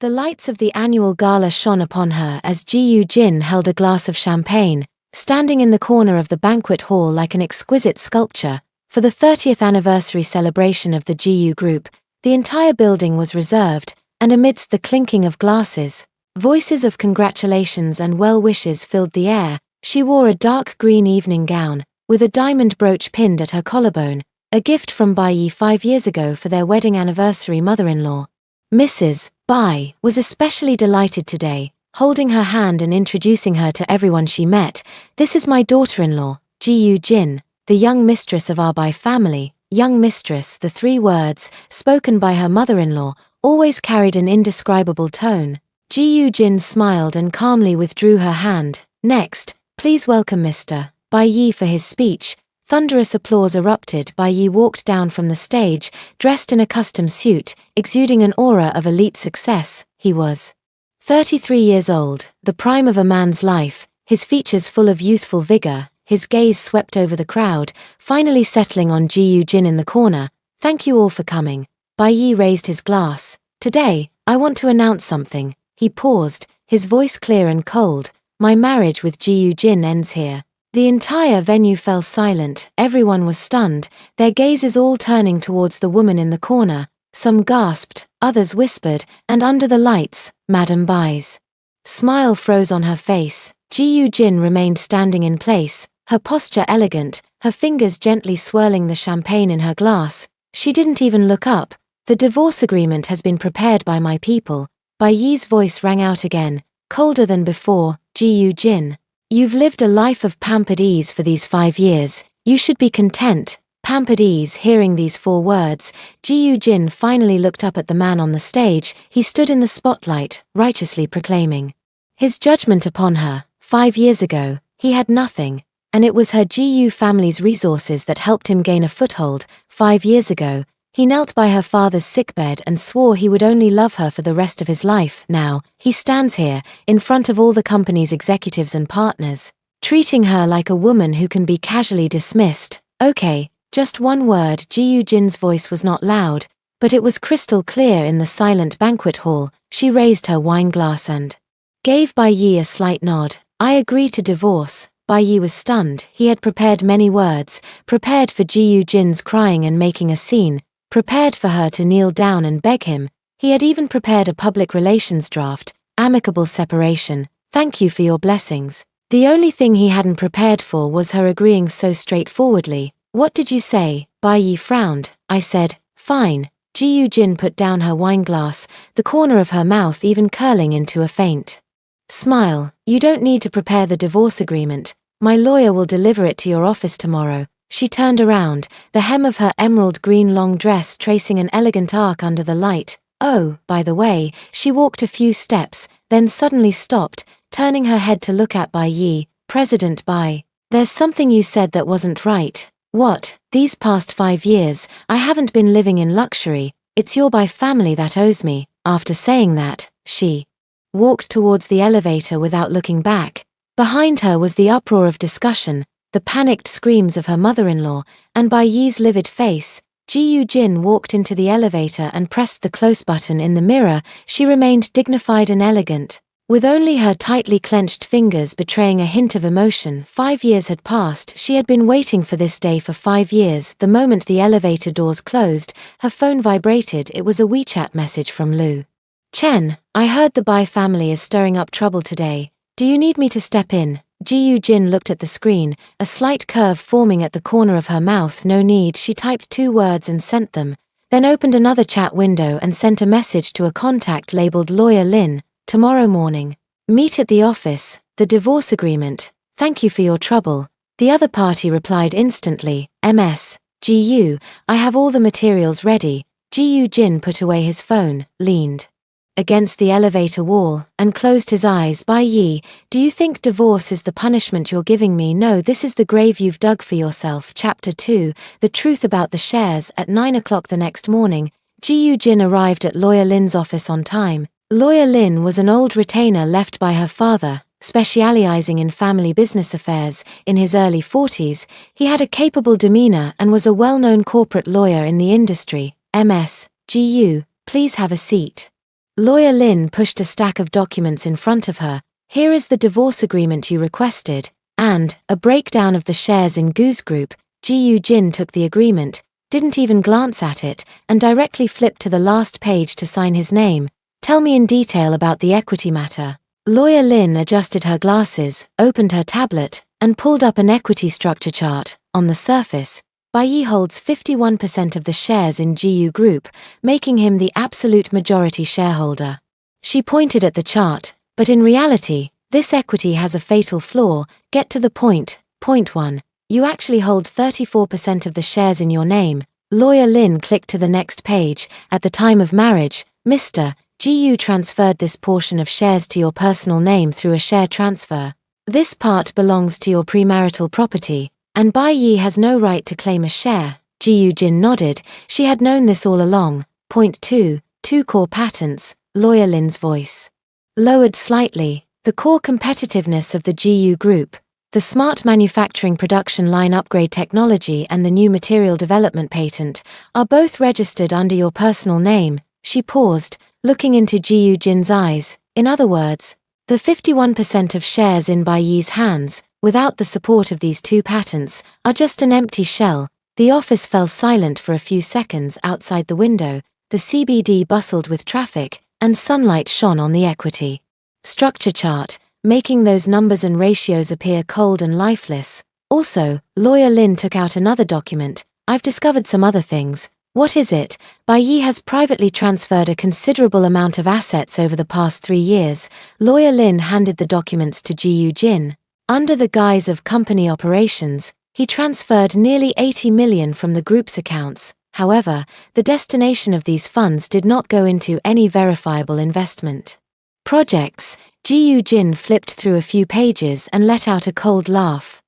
The lights of the annual gala shone upon her as Ji Jin held a glass of champagne, standing in the corner of the banquet hall like an exquisite sculpture. For the 30th anniversary celebration of the GU Group, the entire building was reserved, and amidst the clinking of glasses, voices of congratulations and well wishes filled the air. She wore a dark green evening gown, with a diamond brooch pinned at her collarbone, a gift from Bai Yi 5 years ago for their wedding anniversary. Mother-in-law Mrs. Bai was especially delighted today, holding her hand and introducing her to everyone she met. "This is my daughter-in-law, Ji Jin, the young mistress of our Bai family." Young mistress, the 3 words, spoken by her mother-in-law, always carried an indescribable tone. Ji Jin smiled and calmly withdrew her hand. "Next, please welcome Mr. Bai Yi for his speech." Thunderous applause erupted. Bai Yi walked down from the stage, dressed in a custom suit, exuding an aura of elite success. He was 33 years old, the prime of a man's life, his features full of youthful vigor. His gaze swept over the crowd, finally settling on Ji Jin in the corner. "Thank you all for coming." Bai Yi raised his glass. "Today, I want to announce something." He paused, his voice clear and cold. "My marriage with Ji Jin ends here." The entire venue fell silent. Everyone was stunned, their gazes all turning towards the woman in the corner. Some gasped, others whispered, and under the lights, Madame Bai's smile froze on her face. Ji Jin remained standing in place, her posture elegant, her fingers gently swirling the champagne in her glass. She didn't even look up. "The divorce agreement has been prepared by my people." Bai Yi's voice rang out again, colder than before. "Ji Jin, you've lived a life of pampered ease for these 5 years. You should be content." Pampered ease. Hearing these 4 words, Ji Jin finally looked up at the man on the stage. He stood in the spotlight, righteously proclaiming his judgment upon her. 5 years ago, he had nothing, and it was her GU family's resources that helped him gain a foothold. 5 years ago, he knelt by her father's sickbed and swore he would only love her for the rest of his life. Now, he stands here, in front of all the company's executives and partners, treating her like a woman who can be casually dismissed. "Okay, just one word." Ji Jin's voice was not loud, but it was crystal clear in the silent banquet hall. She raised her wine glass and gave Bai Yi a slight nod. "I agree to divorce." Bai Yi was stunned. He had prepared many words, prepared for Ji Jin's crying and making a scene, prepared for her to kneel down and beg him. He had even prepared a public relations draft, amicable separation, "Thank you for your blessings." The only thing he hadn't prepared for was her agreeing so straightforwardly. "What did you say?" Bai Yi frowned. "I said, fine." Ji Jin put down her wine glass, the corner of her mouth even curling into a faint smile. "You don't need to prepare the divorce agreement. My lawyer will deliver it to your office tomorrow." She turned around, the hem of her emerald green long dress tracing an elegant arc under the light. "Oh, by the way." She walked a few steps, then suddenly stopped, turning her head to look at Bai Yi. "President Bai, there's something you said that wasn't right." "What?" "These past 5 years, I haven't been living in luxury. It's your Bai family that owes me." After saying that, she walked towards the elevator without looking back. Behind her was the uproar of discussion, the panicked screams of her mother-in-law, and Bai Yi's livid face. Ji Jin walked into the elevator and pressed the close button in the mirror. She remained dignified and elegant, with only her tightly clenched fingers betraying a hint of emotion. 5 years had passed. She had been waiting for this day for 5 years. The moment the elevator doors closed, her phone vibrated. It was a WeChat message from Lu Chen. "I heard the Bai family is stirring up trouble today. Do you need me to step in?" Ji Jin looked at the screen, a slight curve forming at the corner of her mouth. "No need." She typed 2 words and sent them, then opened another chat window and sent a message to a contact labeled Lawyer Lin. "Tomorrow morning. Meet at the office. The divorce agreement. Thank you for your trouble." The other party replied instantly, "MS. GU, I have all the materials ready." Ji Jin put away his phone, leaned against the elevator wall, and closed his eyes. "Bai Yi, do you think divorce is the punishment you're giving me? No, this is the grave you've dug for yourself." Chapter 2, The Truth About the Shares. At 9 o'clock the next morning, Ji Jin arrived at Lawyer Lin's office on time. Lawyer Lin was an old retainer left by her father, specializing in family business affairs. In his early 40s, he had a capable demeanor and was a well-known corporate lawyer in the industry. "MS. GU, please have a seat." Lawyer Lin pushed a stack of documents in front of her. Here is the divorce agreement you requested, and a breakdown of the shares in Goose Group. Ji Jin took the agreement, didn't even glance at it, and directly flipped to the last page to sign his name. Tell me in detail about the equity matter. Lawyer Lin adjusted her glasses, opened her tablet, and pulled up an equity structure chart. On the surface, Bai Yi holds 51% of the shares in GU Group, making him the absolute majority shareholder. She pointed at the chart, but in reality, this equity has a fatal flaw. Get to the point. Point 1. You actually hold 34% of the shares in your name. Lawyer Lin clicked to the next page. At the time of marriage, Mr. GU transferred this portion of shares to your personal name through a share transfer. This part belongs to your premarital property, and Bai Yi has no right to claim a share. Ji Jin nodded. She had known this all along. Point 2. 2 core patents. Lawyer Lin's voice lowered slightly. The core competitiveness of the GU Group, the smart manufacturing production line upgrade technology and the new material development patent, are both registered under your personal name. She paused, looking into Ji Jin's eyes. In other words, the 51% of shares in Bai Yi's hands, without the support of these 2 patents, are just an empty shell. The office fell silent for a few seconds outside the window. The CBD bustled with traffic, and sunlight shone on the equity structure chart, making those numbers and ratios appear cold and lifeless. Also, Lawyer Lin took out another document. I've discovered some other things. What is it? Bai Yi has privately transferred a considerable amount of assets over the past 3 years. Lawyer Lin handed the documents to Ji Jin. Under the guise of company operations, he transferred nearly 80 million from the group's accounts. However, the destination of these funds did not go into any verifiable investment projects. Ji Jin flipped through a few pages and let out a cold laugh.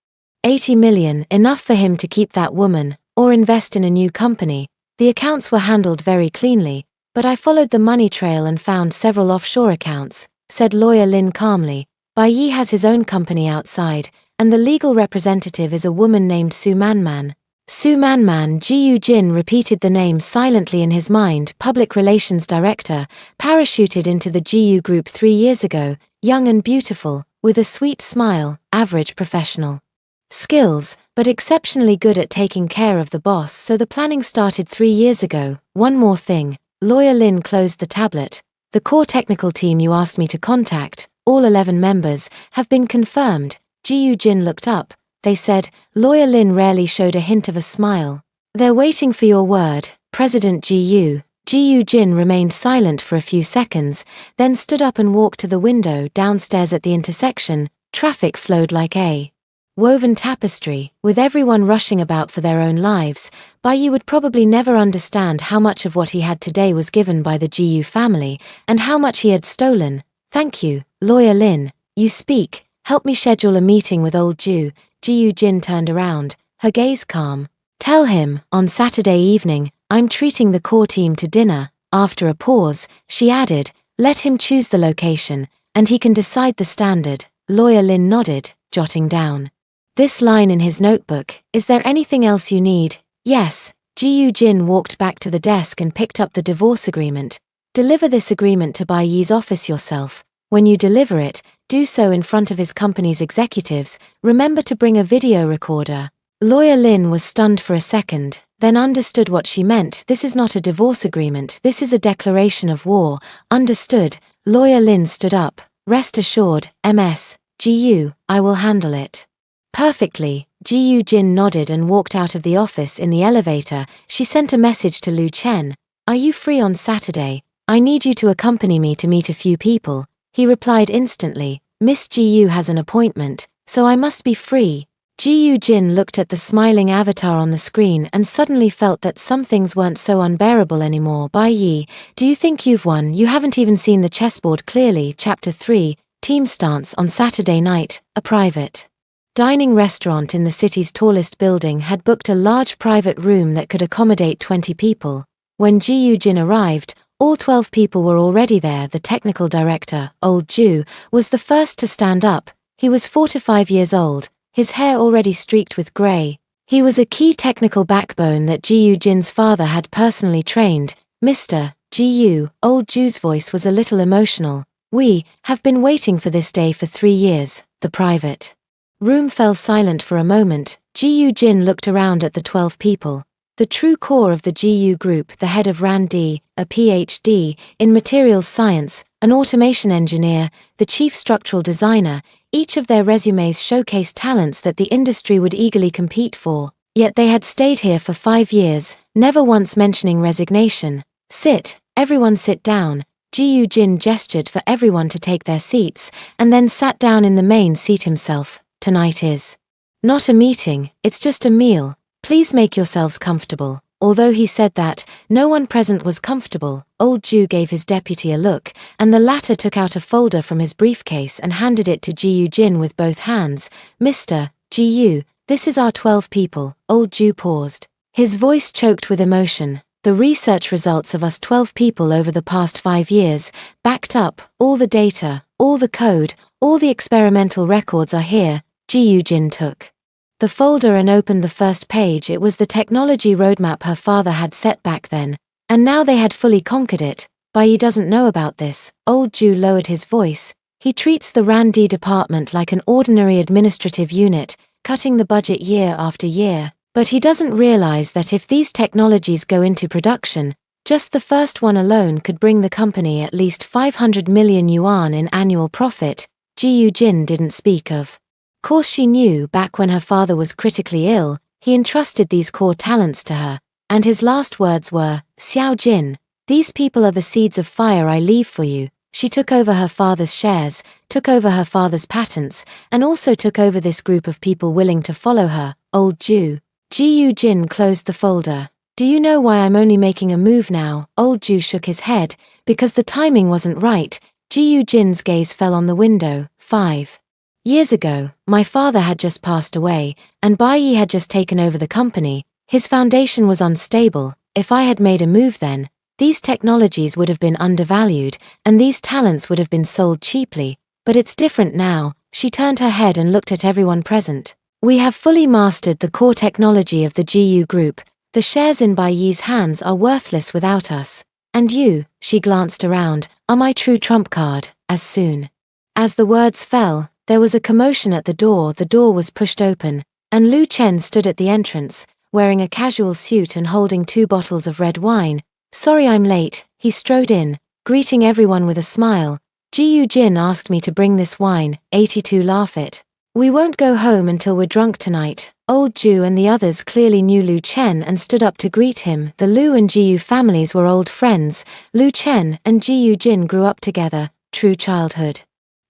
80 million, enough for him to keep that woman, or invest in a new company. The accounts were handled very cleanly, but I followed the money trail and found several offshore accounts, said Lawyer Lin calmly. Bai Yi has his own company outside, and the legal representative is a woman named Su Manman. Su Manman. Ji Jin repeated the name silently in his mind. Public Relations Director, parachuted into the GU Group 3 years ago, young and beautiful, with a sweet smile, average professional skills, but exceptionally good at taking care of the boss. So the planning started 3 years ago. One more thing. Lawyer Lin closed the tablet. The core technical team you asked me to contact, all 11 members, have been confirmed. Ji Jin looked up. They said. Lawyer Lin rarely showed a hint of a smile. They're waiting for your word, President Ji Jin remained silent for a few seconds, then stood up and walked to the window. Downstairs at the intersection, traffic flowed like a woven tapestry, with everyone rushing about for their own lives. Bai Yi would probably never understand how much of what he had today was given by the GU family, and how much he had stolen. Thank you, Lawyer Lin. You speak. Help me schedule a meeting with old Ju. Ji Jin turned around, her gaze calm. Tell him, on Saturday evening, I'm treating the core team to dinner. After a pause, she added, let him choose the location, and he can decide the standard. Lawyer Lin nodded, jotting down this line in his notebook. Is there anything else you need? Yes. Ji Jin walked back to the desk and picked up the divorce agreement. Deliver this agreement to Bai Yi's office yourself. When you deliver it, do so in front of his company's executives. Remember to bring a video recorder. Lawyer Lin was stunned for a second, then understood what she meant. This is not a divorce agreement, this is a declaration of war. Understood. Lawyer Lin stood up. Rest assured, MS. GU, I will handle it perfectly. Ji Jin nodded and walked out of the office. In the elevator, she sent a message to Lu Chen. Are you free on Saturday? I need you to accompany me to meet a few people. He replied instantly, Miss GU has an appointment, so I must be free. Ji Jin looked at the smiling avatar on the screen and suddenly felt that some things weren't so unbearable anymore. Bai Yi, do you think you've won? You haven't even seen the chessboard clearly. Chapter 3, Team Stance. On Saturday night, a private dining restaurant in the city's tallest building had booked a large private room that could accommodate 20 people. When Ji Jin arrived, all 12 people were already there. The technical director, Old Ju, was the first to stand up. He was 45 years old, his hair already streaked with grey. He was a key technical backbone that Ji Jin's father had personally trained. Mr. Ji-yu, old Ju's voice was a little emotional. We have been waiting for this day for 3 years. The private room fell silent for a moment. Ji-yu Jin looked around at the 12 people. The true core of the Ji-yu group, the head of R&D, a PhD in materials science, an automation engineer, the chief structural designer, each of their resumes showcased talents that the industry would eagerly compete for. Yet they had stayed here for 5 years, never once mentioning resignation. Sit, everyone sit down. Ji-yu Jin gestured for everyone to take their seats, and then sat down in the main seat himself. Tonight is not a meeting, it's just a meal. Please make yourselves comfortable. Although he said that, no one present was comfortable. Old Ju gave his deputy a look, and the latter took out a folder from his briefcase and handed it to Ji-yu Jin with both hands. Mr. Ji-yu, this is our 12 people. Old Ju paused. His voice choked with emotion. The research results of us 12 people over the past 5 years, backed up, all the data, all the code, all the experimental records are here. Ji-yu Jin took the folder and opened the first page. It was the technology roadmap her father had set back then, and now they had fully conquered it. Bai doesn't know about this. Old Ju lowered his voice. He treats the R&D department like an ordinary administrative unit, cutting the budget year after year. But he doesn't realize that if these technologies go into production, just the first one alone could bring the company at least 500 million yuan in annual profit. Ji-yu Jin didn't speak of course she knew back when her father was critically ill, he entrusted these core talents to her, and his last words were, Xiao Jin, these people are the seeds of fire I leave for you. She took over her father's shares, took over her father's patents, and also took over this group of people willing to follow her. Old Ju. Ji-yu Jin closed the folder. Do you know why I'm only making a move now? Old Ju shook his head. Because the timing wasn't right. Ji-yu Jin's gaze fell on the window. 5 years ago, my father had just passed away, and Bai Yi had just taken over the company. His foundation was unstable. If I had made a move then, these technologies would have been undervalued, and these talents would have been sold cheaply. But it's different now. She turned her head and looked at everyone present. We have fully mastered the core technology of the Ji-yu group. The shares in Bai Yi's hands are worthless without us. And you, she glanced around, are my true trump card. As soon as the words fell, there was a commotion at the door was pushed open, and Lu Chen stood at the entrance, wearing a casual suit and holding 2 bottles of red wine. Sorry I'm late. He strode in, greeting everyone with a smile. Ji-yu Jin asked me to bring this wine. 82 laugh it. We won't go home until we're drunk tonight. Old Ju and the others clearly knew Lu Chen and stood up to greet him. The Lu and Ji-yu families were old friends. Lu Chen and Ji-yu Jin grew up together, true childhood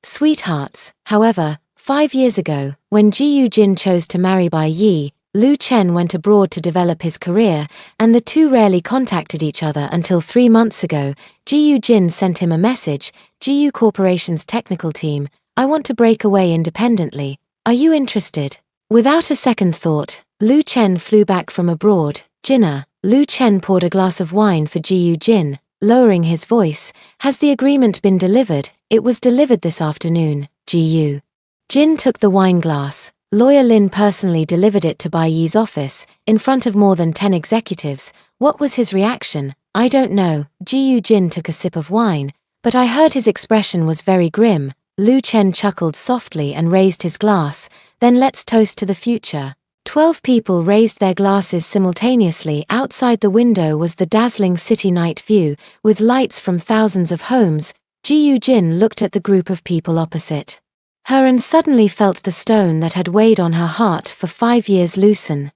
sweethearts. However, 5 years ago, when Ji-yu Jin chose to marry Bai Yi, Lu Chen went abroad to develop his career, and the two rarely contacted each other until 3 months ago. Ji-yu Jin sent him a message. Ji-yu Corporation's technical team, I want to break away independently. Are you interested? Without a second thought, Lu Chen flew back from abroad. Jinna. Lu Chen poured a glass of wine for Ji-yu Jin, lowering his voice. Has the agreement been delivered? It was delivered this afternoon. Ji-yu Jin took the wine glass. Lawyer Lin personally delivered it to Bai Yi's office, in front of more than 10 executives. What was his reaction? I don't know. Ji-yu Jin took a sip of wine, but I heard his expression was very grim. Lu Chen chuckled softly and raised his glass. Then let's toast to the future. 12 people raised their glasses simultaneously. Outside the window was the dazzling city night view, with lights from thousands of homes. Ji-yu Jin looked at the group of people opposite her and suddenly felt the stone that had weighed on her heart for 5 years loosen.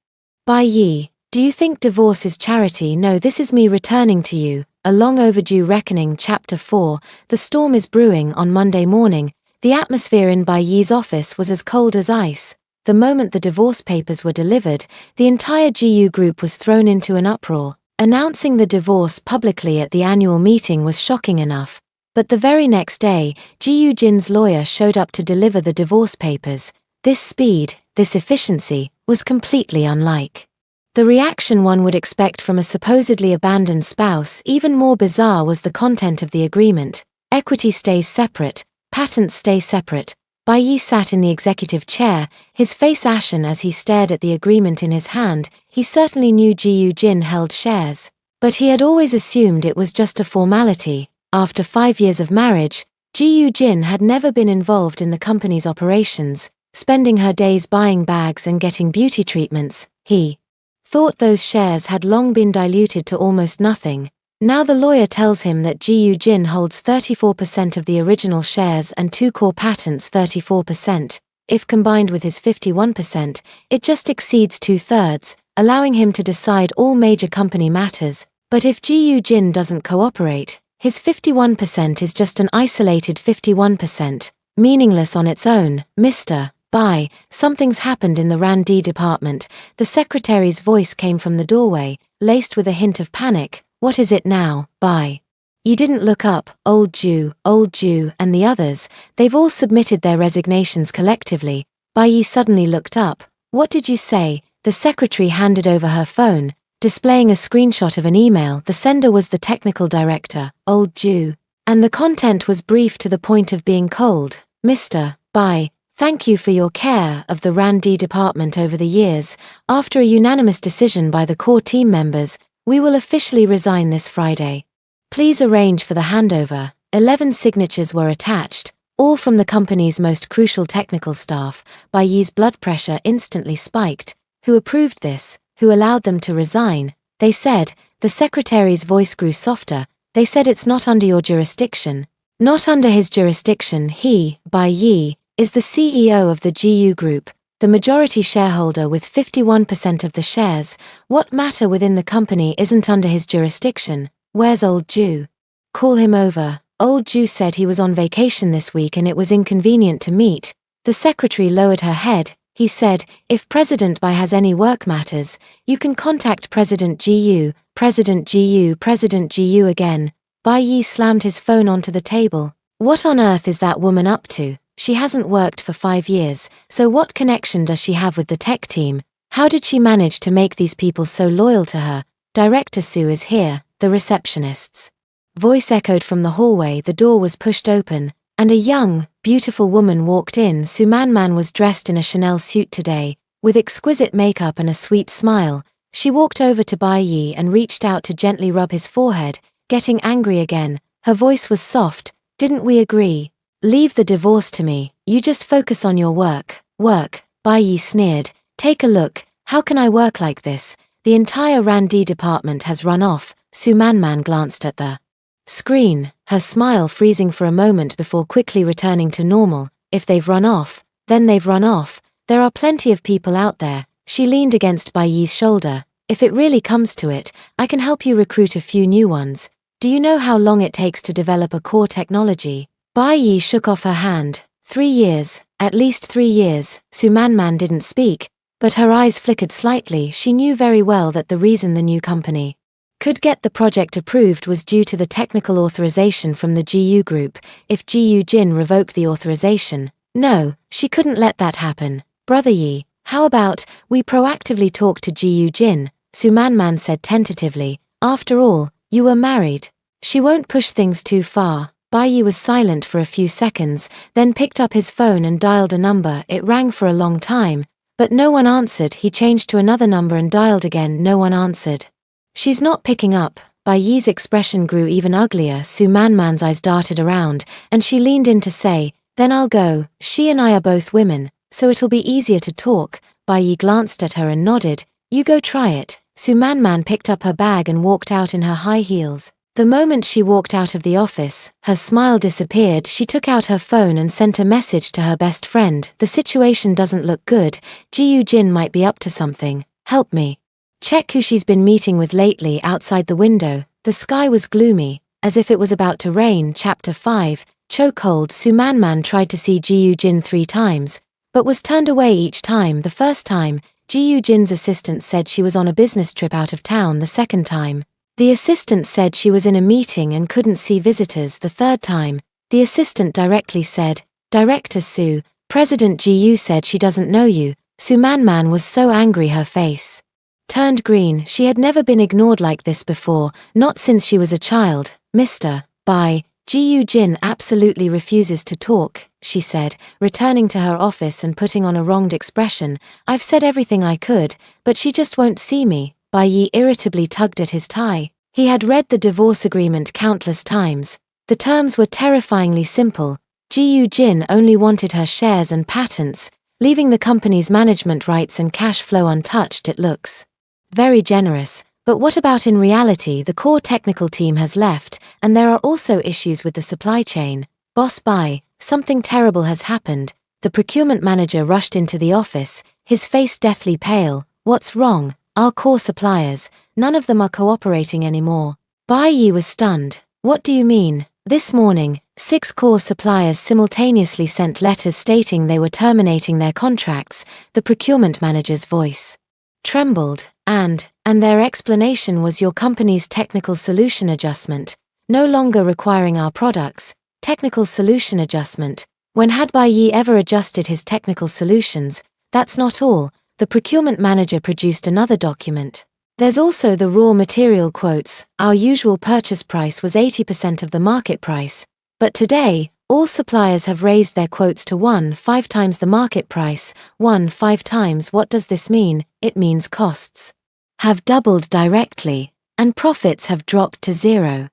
Bai Yi, do you think divorce is charity? No, this is me returning to you. A long overdue reckoning. Chapter 4. The storm is brewing. On Monday morning, the atmosphere in Bai Yi's office was as cold as ice. The moment the divorce papers were delivered, the entire Ji-yu group was thrown into an uproar. Announcing the divorce publicly at the annual meeting was shocking enough. But the very next day, Ji-yu Jin's lawyer showed up to deliver the divorce papers. This speed, this efficiency, was completely unlike the reaction one would expect from a supposedly abandoned spouse. Even more bizarre was the content of the agreement. Equity stays separate, patents stay separate. Bai Yi sat in the executive chair, his face ashen as he stared at the agreement in his hand. He certainly knew Ji-yu Jin held shares. But he had always assumed it was just a formality. After 5 years of marriage, Ji Jin had never been involved in the company's operations, spending her days buying bags and getting beauty treatments. He thought those shares had long been diluted to almost nothing. Now the lawyer tells him that Ji Jin holds 34% of the original shares and 2 core patents 34%. If combined with his 51%, it just exceeds 2/3, allowing him to decide all major company matters. But if Ji Jin doesn't cooperate, his 51% is just an isolated 51%, meaningless on its own. Mr. Bai, something's happened in the R&D department. The secretary's voice came from the doorway, laced with a hint of panic. What is it now, Bai? You didn't look up, old Jew, and the others. They've all submitted their resignations collectively. Bai Yi suddenly looked up. What did you say? The secretary handed over her phone, displaying a screenshot of an email. The sender was the technical director, old Jew, and the content was brief to the point of being cold. Mr. Bai, thank you for your care of the R&D department over the years. After a unanimous decision by the core team members, we will officially resign this Friday. Please arrange for the handover. 11 signatures were attached, all from the company's most crucial technical staff. Bai Yi's blood pressure instantly spiked. Who approved this? Who allowed them to resign? They said. The secretary's voice grew softer. They said it's not under your jurisdiction. Not under his jurisdiction. He, Bai Yi, is the CEO of the GU Group, the majority shareholder with 51% of the shares. What matter within the company isn't under his jurisdiction. Where's old Jew? Call him over. Old Jew said he was on vacation this week and it was inconvenient to meet. The secretary lowered her head. He said, if President Bai has any work matters, you can contact President GU. President GU again. Bai Yi slammed his phone onto the table. What on earth is that woman up to? She hasn't worked for 5 years, so what connection does she have with the tech team? How did she manage to make these people so loyal to her? Director Su is here, the receptionist's voice echoed from the hallway. The door was pushed open, and a young, beautiful woman walked in. Su Man was dressed in a Chanel suit today, with exquisite makeup and a sweet smile. She walked over to Bai Yi and reached out to gently rub his forehead, getting angry again. Her voice was soft. Didn't we agree? Leave the divorce to me. You just focus on your work. Work, Bai Yi sneered. Take a look. How can I work like this? The entire R&D department has run off. Su Man glanced at the screen, her smile freezing for a moment before quickly returning to normal. If they've run off, then they've run off. There are plenty of people out there. She leaned against Bai Yi's shoulder. If it really comes to it, I can help you recruit a few new ones. Do you know how long it takes to develop a core technology? Bai Yi shook off her hand. 3 years, at least 3 years. Su Man didn't speak, but her eyes flickered slightly. She knew very well that the reason the new company could get the project approved was due to the technical authorization from the GU Group. If Ji Jin revoked the authorization, no, she couldn't let that happen. Brother Yi, how about we proactively talk to Ji Jin? Su Man said tentatively. After all, you were married. She won't push things too far. Bai Yi was silent for a few seconds, then picked up his phone and dialed a number. It rang for a long time, but no one answered. He changed to another number and dialed again. No one answered. She's not picking up. Bai Yi's expression grew even uglier. Su Man's eyes darted around, and she leaned in to say, then I'll go. She and I are both women, so it'll be easier to talk. Bai Yi glanced at her and nodded. You go try it. Su Man picked up her bag and walked out in her high heels. The moment she walked out of the office, her smile disappeared. She took out her phone and sent a message to her best friend. The situation doesn't look good. Ji Jin might be up to something. Help me. Check who she's been meeting with lately. Outside the window, the sky was gloomy, as if it was about to rain. Chapter 5, Chokehold. Su Man tried to see Ji Jin 3 times, but was turned away each time. The first time, Ji Jin's assistant said she was on a business trip out of town. The second time, the assistant said she was in a meeting and couldn't see visitors. The third time, the assistant directly said, Director Su, President Ji said she doesn't know you. Su Man was so angry her face turned green. She had never been ignored like this before, not since she was a child. Mr. Bai, Ji Jin absolutely refuses to talk, she said, returning to her office and putting on a wronged expression. I've said everything I could, but she just won't see me. Bai Yi irritably tugged at his tie. He had read the divorce agreement countless times. The terms were terrifyingly simple. Ji Jin only wanted her shares and patents, leaving the company's management rights and cash flow untouched. It looks very generous, but what about in reality? The core technical team has left, and there are also issues with the supply chain. Boss Bai, something terrible has happened. The procurement manager rushed into the office, his face deathly pale. What's wrong? Our core suppliers, none of them are cooperating anymore. Bai Yi was stunned. What do you mean? This morning, 6 core suppliers simultaneously sent letters stating they were terminating their contracts. The procurement manager's voice trembled, and their explanation was your company's technical solution adjustment, no longer requiring our products. Technical solution adjustment. When had Bai Yi ever adjusted his technical solutions? That's not all. The procurement manager produced another document. There's also the raw material quotes. Our usual purchase price was 80% of the market price. But today, all suppliers have raised their quotes to 1.5 times the market price. 1.5 times. What does this mean? It means costs have doubled directly, and profits have dropped to zero.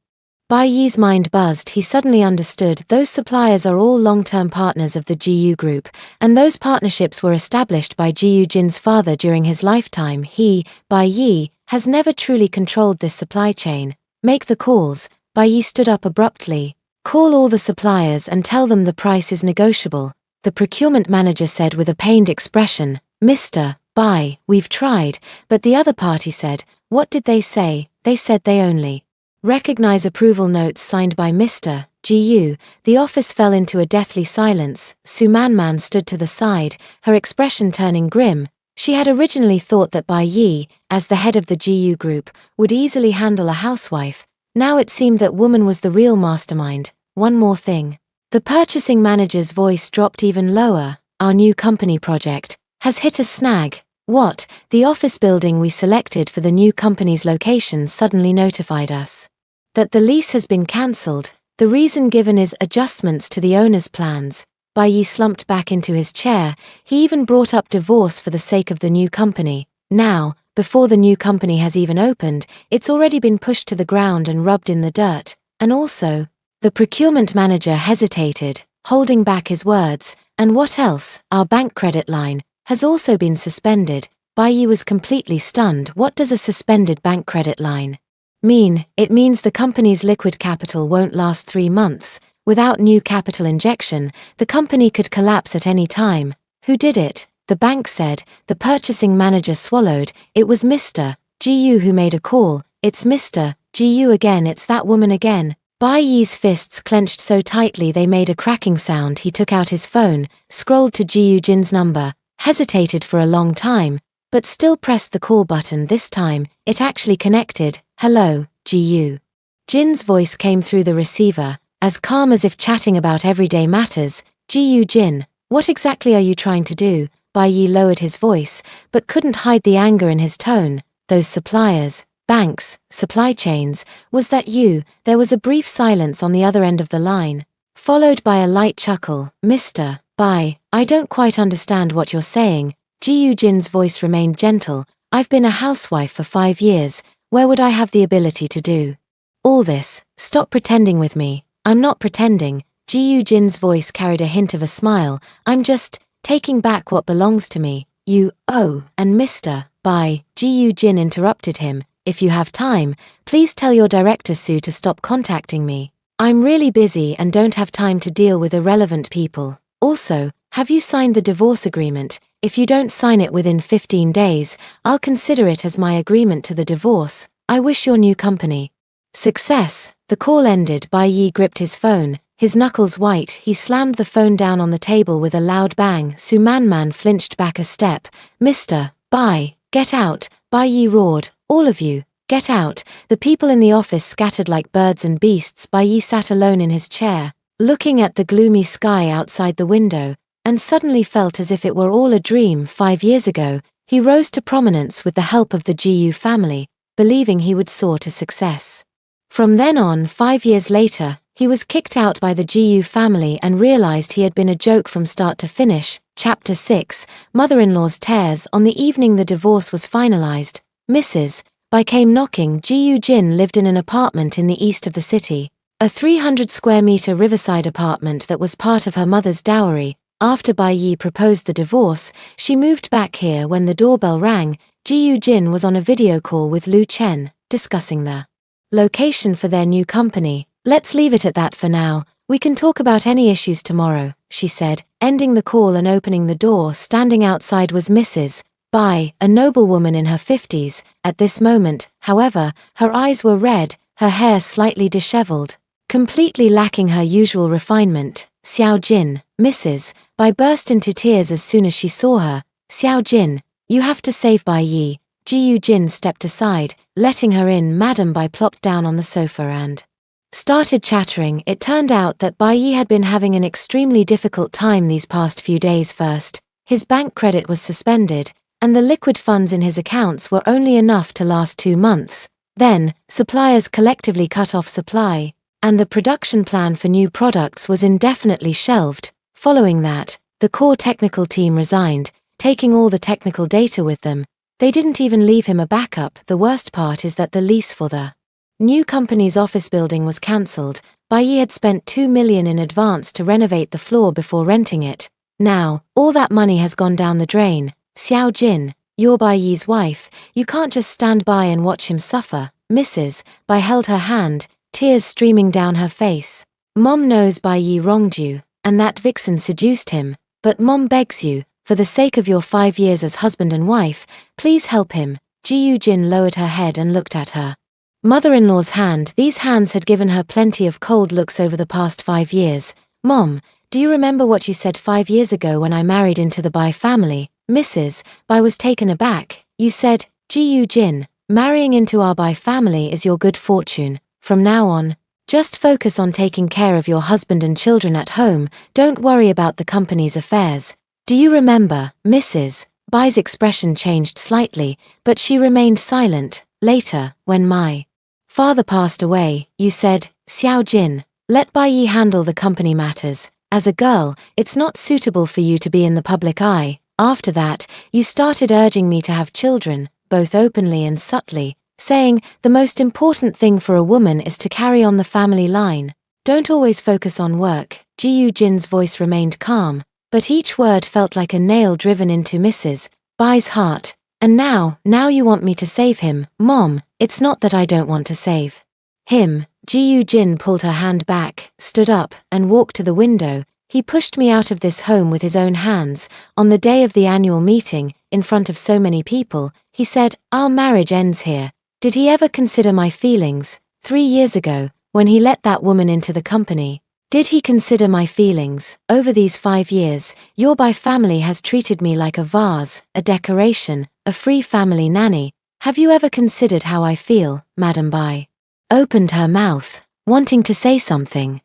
Bai Yi's mind buzzed. He suddenly understood those suppliers are all long-term partners of the GU Group, and those partnerships were established by Ji Jin's father during his lifetime. He, Bai Yi, has never truly controlled this supply chain. Make the calls. Bai Yi stood up abruptly. Call all the suppliers and tell them the price is negotiable. The procurement manager said with a pained expression. Mr. Bai, we've tried, but the other party said. What did they say? They said they only recognize approval notes signed by Mr. Gu. The office fell into a deathly silence. Su Manman stood to the side, her expression turning grim. She had originally thought that Bai Yi, as the head of the GU Group, would easily handle a housewife. Now it seemed that woman was the real mastermind. One more thing. The purchasing manager's voice dropped even lower. Our new company project has hit a snag. What? The office building we selected for the new company's location suddenly notified us that the lease has been cancelled. The reason given is adjustments to the owner's plans. Bai Yi slumped back into his chair. He even brought up divorce for the sake of the new company. Now, before the new company has even opened, it's already been pushed to the ground and rubbed in the dirt. And also, the procurement manager hesitated, holding back his words. And what else? Our bank credit line has also been suspended. Bai Yi was completely stunned. What does a suspended bank credit line mean? It means the company's liquid capital won't last 3 months. Without new capital injection, the company could collapse at any time. Who did it? The bank said. The purchasing manager swallowed. It was Mr. Gu who made a call. It's Mr. Gu again. It's that woman again. Bai Yi's fists clenched so tightly they made a cracking sound. He took out his phone, scrolled to Ji Jin's number, hesitated for a long time, but still pressed the call button. This time, it actually connected. Hello, Ji Jin's voice came through the receiver, as calm as if chatting about everyday matters. Ji Jin, what exactly are you trying to do? Bai Yi lowered his voice, but couldn't hide the anger in his tone. Those suppliers, banks, supply chains, was that you? There was a brief silence on the other end of the line, followed by a light chuckle. Mr. Bai, I don't quite understand what you're saying. Ji Jin's voice remained gentle. I've been a housewife for 5 years. Where would I have the ability to do all this? Stop pretending with me. I'm not pretending. Ji Jin's voice carried a hint of a smile. I'm just taking back what belongs to me. You, oh, and Mr. Bai, Ji Jin interrupted him. If you have time, please tell your director Sue to stop contacting me. I'm really busy and don't have time to deal with irrelevant people. Also, have you signed the divorce agreement? If you don't sign it within 15 days, I'll consider it as my agreement to the divorce. I wish your new company success. The call ended. Bai Yi gripped his phone, his knuckles white. He slammed the phone down on the table with a loud bang. Su Manman flinched back a step. Mr. Bai, get out, Bai Yi roared. All of you, get out. The people in the office scattered like birds and beasts. Bai Yi sat alone in his chair, looking at the gloomy sky outside the window, and suddenly felt as if it were all a dream. 5 years ago, he rose to prominence with the help of the Gu family, believing he would soar to success. From then on, 5 years later, he was kicked out by the Gu family and realized he had been a joke from start to finish. Chapter 6, Mother-in-law's Tears. On the evening the divorce was finalized, Mrs. Bai came knocking. Ji Jin lived in an apartment in the east of the city, a 300 square meter riverside apartment that was part of her mother's dowry. After Bai Yi proposed the divorce, she moved back here. When the doorbell rang, Ji Jin was on a video call with Lu Chen, discussing the location for their new company. Let's leave it at that for now. We can talk about any issues tomorrow, she said, ending the call and opening the door. Standing outside was Mrs. Bai, a noblewoman in her 50s. At this moment, however, her eyes were red, her hair slightly disheveled, completely lacking her usual refinement. Xiao Jin, Mrs. Bai burst into tears as soon as she saw her. Xiao Jin, you have to save Bai Yi. Ji Jin stepped aside, letting her in. Madam Bai plopped down on the sofa and started chattering. It turned out that Bai Yi had been having an extremely difficult time these past few days. First, his bank credit was suspended, and the liquid funds in his accounts were only enough to last 2 months. Then, suppliers collectively cut off supply, and the production plan for new products was indefinitely shelved. Following that, the core technical team resigned, taking all the technical data with them. They didn't even leave him a backup. The worst part is that the lease for the new company's office building was cancelled. Bai Yi had spent 2 million in advance to renovate the floor before renting it. Now, all that money has gone down the drain. Xiao Jin, you're Bai Yi's wife, you can't just stand by and watch him suffer. Mrs. Bai held her hand, tears streaming down her face. Mom knows Bai Yi wronged you, and that vixen seduced him, but Mom begs you, for the sake of your 5 years as husband and wife, please help him. Ji Jin lowered her head and looked at her mother-in-law's hand. These hands had given her plenty of cold looks over the past 5 years. Mom, do you remember what you said 5 years ago when I married into the Bai family? Mrs. Bai was taken aback. You said, Ji Jin, marrying into our Bai family is your good fortune. From now on, just focus on taking care of your husband and children at home. Don't worry about the company's affairs. Do you remember? Mrs. Bai's expression changed slightly, but she remained silent. Later, when my father passed away, you said, Xiao Jin, let Bai Yi handle the company matters. As a girl, it's not suitable for you to be in the public eye. After that, you started urging me to have children, both openly and subtly, saying, the most important thing for a woman is to carry on the family line. Don't always focus on work. Ji Jin's voice remained calm, but each word felt like a nail driven into Mrs. Bai's heart. And now you want me to save him. Mom, it's not that I don't want to save him. Ji Jin pulled her hand back, stood up, and walked to the window. He pushed me out of this home with his own hands. On the day of the annual meeting, in front of so many people, he said, our marriage ends here. Did he ever consider my feelings? 3 years ago, when he let that woman into the company, did he consider my feelings? Over these 5 years, your Bai family has treated me like a vase, a decoration, a free family nanny. Have you ever considered how I feel? Madam Bai opened her mouth, wanting to say something,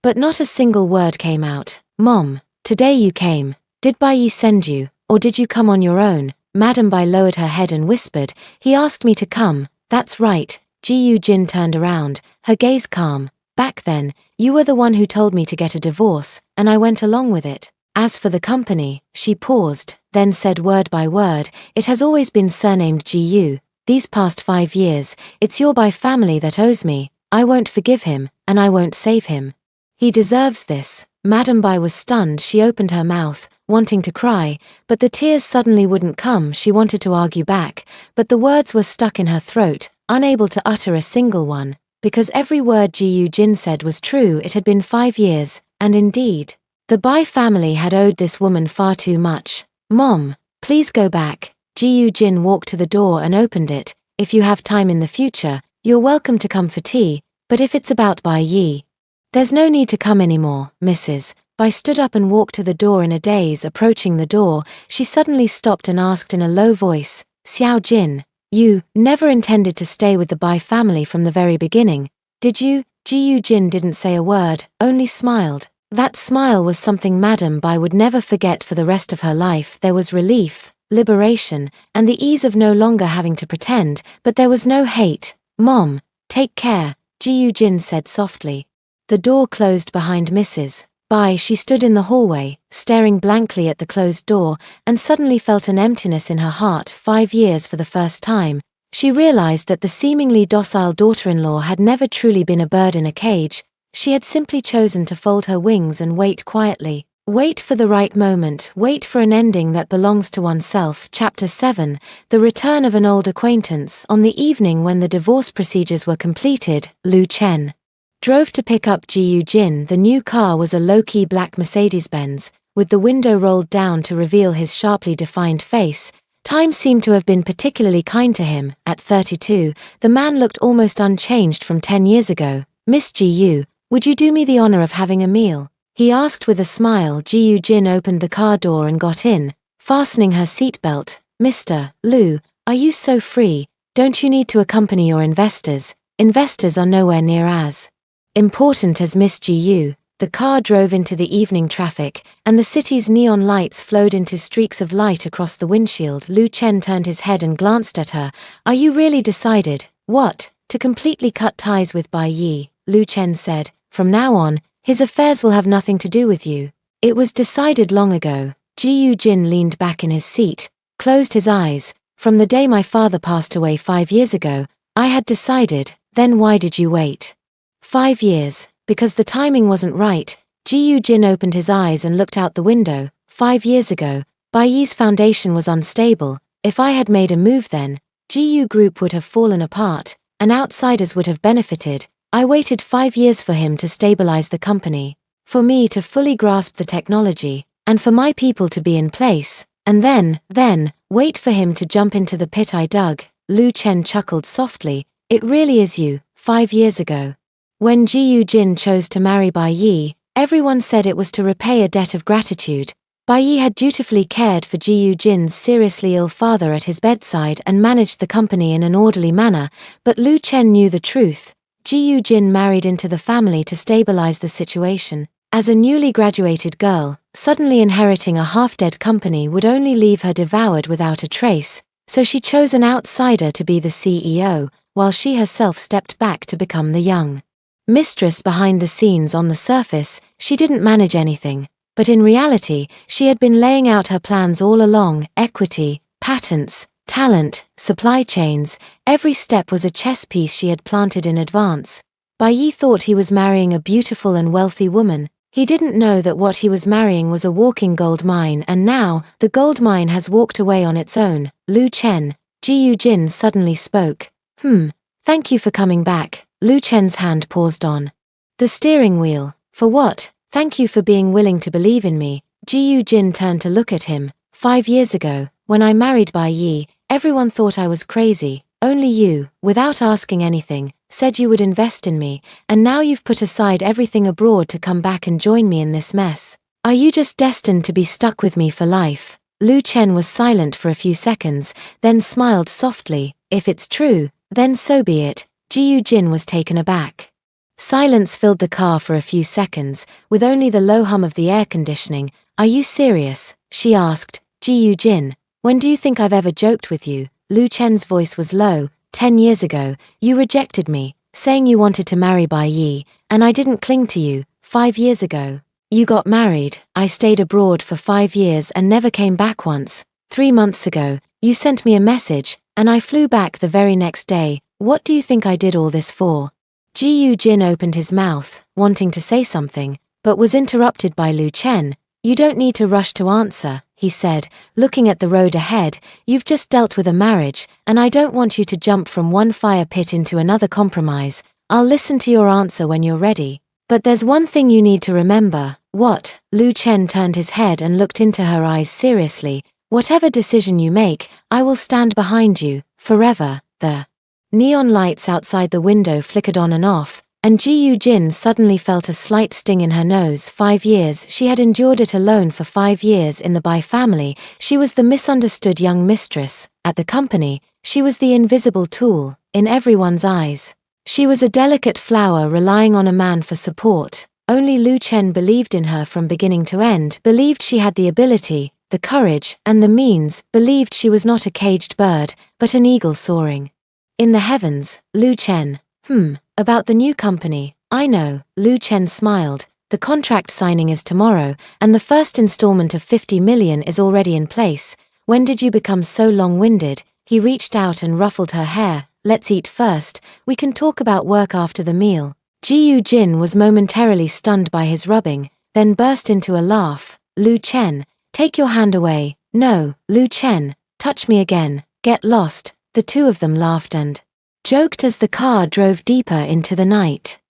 but not a single word came out. Mom, today you came. Did Bai Yi send you, or did you come on your own? Madam Bai lowered her head and whispered, he asked me to come. That's right. Ji Jin turned around, her gaze calm. Back then, you were the one who told me to get a divorce, and I went along with it. As for the company, she paused, then said word by word, it has always been surnamed Ji. These past 5 years, it's your Bai family that owes me. I won't forgive him, and I won't save him. He deserves this. Madam Bai was stunned. She opened her mouth, wanting to cry, but the tears suddenly wouldn't come. She wanted to argue back, but the words were stuck in her throat, unable to utter a single one, because every word Ji Jin said was true. It had been 5 years, and indeed, the Bai family had owed this woman far too much. Mom, please go back. Ji Jin walked to the door and opened it. If you have time in the future, you're welcome to come for tea, but if it's about Bai Yi, there's no need to come anymore. Mrs. Bai stood up and walked to the door in a daze. Approaching the door, she suddenly stopped and asked in a low voice, Xiao Jin, you never intended to stay with the Bai family from the very beginning, did you? Ji Jin didn't say a word, only smiled. That smile was something Madam Bai would never forget for the rest of her life. There was relief, liberation, and the ease of no longer having to pretend, but there was no hate. Mom, take care, Ji Jin said softly. The door closed behind Mrs. Bai. She stood in the hallway, staring blankly at the closed door, and suddenly felt an emptiness in her heart. 5 years for the first time, She realized that the seemingly docile daughter-in-law had never truly been a bird in a cage. She had simply chosen to fold her wings and wait quietly. Wait for the right moment, wait for an ending that belongs to oneself. Chapter 7, The Return of an Old Acquaintance. On the evening when the divorce procedures were completed, Lu Chen drove to pick up Ji Jin. The new car was a low-key black Mercedes-Benz, with the window rolled down to reveal his sharply defined face. Time seemed to have been particularly kind to him. At 32, the man looked almost unchanged from 10 years ago. "Miss Ji, would you do me the honor of having a meal?" he asked with a smile. Ji Jin opened the car door and got in, fastening her seatbelt. "Mr. Lu, are you so free? Don't you need to accompany your investors? Investors are nowhere near as important as Miss Ji." The car drove into the evening traffic, and the city's neon lights flowed into streaks of light across the windshield. Lu Chen turned his head and glanced at her. "Are you really decided, what, to completely cut ties with Bai Yi?" Lu Chen said. "From now on, his affairs will have nothing to do with you." "It was decided long ago." Ji Jin leaned back in his seat, closed his eyes. "From the day my father passed away 5 years ago, I had decided. Then why did you wait 5 years? Because the timing wasn't right." Ji Jin opened his eyes and looked out the window. 5 years ago, Bai Yi's foundation was unstable. If I had made a move then, Ji Group would have fallen apart, and outsiders would have benefited. I waited 5 years for him to stabilize the company, for me to fully grasp the technology, and for my people to be in place, and then, wait for him to jump into the pit I dug. Lu Chen chuckled softly. "It really is you, 5 years ago. When Ji Jin chose to marry Bai Yi, everyone said it was to repay a debt of gratitude. Bai Yi had dutifully cared for Ji Jin's seriously ill father at his bedside and managed the company in an orderly manner, but Lu Chen knew the truth. Ji Jin married into the family to stabilize the situation. As a newly graduated girl, suddenly inheriting a half-dead company would only leave her devoured without a trace, so she chose an outsider to be the CEO, while she herself stepped back to become the young mistress behind the scenes. On the surface, she didn't manage anything, but in reality, she had been laying out her plans all along: equity, patents, talent, supply chains. Every step was a chess piece she had planted in advance. Bai Yi thought he was marrying a beautiful and wealthy woman. He didn't know that what he was marrying was a walking gold mine, and now, the gold mine has walked away on its own. "Lu Chen," Ji Jin suddenly spoke. Thank you for coming back." Lu Chen's hand paused on the steering wheel. "For what?" "Thank you for being willing to believe in me." Ji Jin turned to look at him. 5 years ago, when I married Bai Yi, everyone thought I was crazy. Only you, without asking anything, said you would invest in me, and now you've put aside everything abroad to come back and join me in this mess. Are you just destined to be stuck with me for life?" Lu Chen was silent for a few seconds, then smiled softly. "If it's true, then so be it." Ji Jin was taken aback. Silence filled the car for a few seconds, with only the low hum of the air conditioning. "Are you serious?" she asked. "Ji Jin, when do you think I've ever joked with you?" Lu Chen's voice was low. 10 years ago, you rejected me, saying you wanted to marry Bai Yi, and I didn't cling to you. 5 years ago, you got married. I stayed abroad for 5 years and never came back once. 3 months ago, you sent me a message, and I flew back the very next day. What do you think I did all this for?" Ji Jin opened his mouth, wanting to say something, but was interrupted by Lu Chen. "You don't need to rush to answer," he said, looking at the road ahead. "You've just dealt with a marriage, and I don't want you to jump from one fire pit into another compromise. I'll listen to your answer when you're ready. But there's one thing you need to remember." "What?" Lu Chen turned his head and looked into her eyes seriously. "Whatever decision you make, I will stand behind you, forever." The neon lights outside the window flickered on and off, and Ji Jin suddenly felt a slight sting in her nose. 5 years, she had endured it alone. For 5 years in the Bai family, she was the misunderstood young mistress. At the company, she was the invisible tool, in everyone's eyes. She was a delicate flower relying on a man for support. Only Lu Chen believed in her from beginning to end, believed she had the ability, the courage, and the means, believed she was not a caged bird, but an eagle soaring in the heavens. Lu Chen. About the new company, I know." Lu Chen smiled. "The contract signing is tomorrow, and the first installment of 50 million is already in place. When did you become so long-winded?" He reached out and ruffled her hair. Let's eat first, we can talk about work after the meal. Ji Jin was momentarily stunned by his rubbing, then burst into a laugh. Lu Chen, take your hand away. No, Lu Chen, touch me again. Get lost. The two of them laughed and joked as the car drove deeper into the night.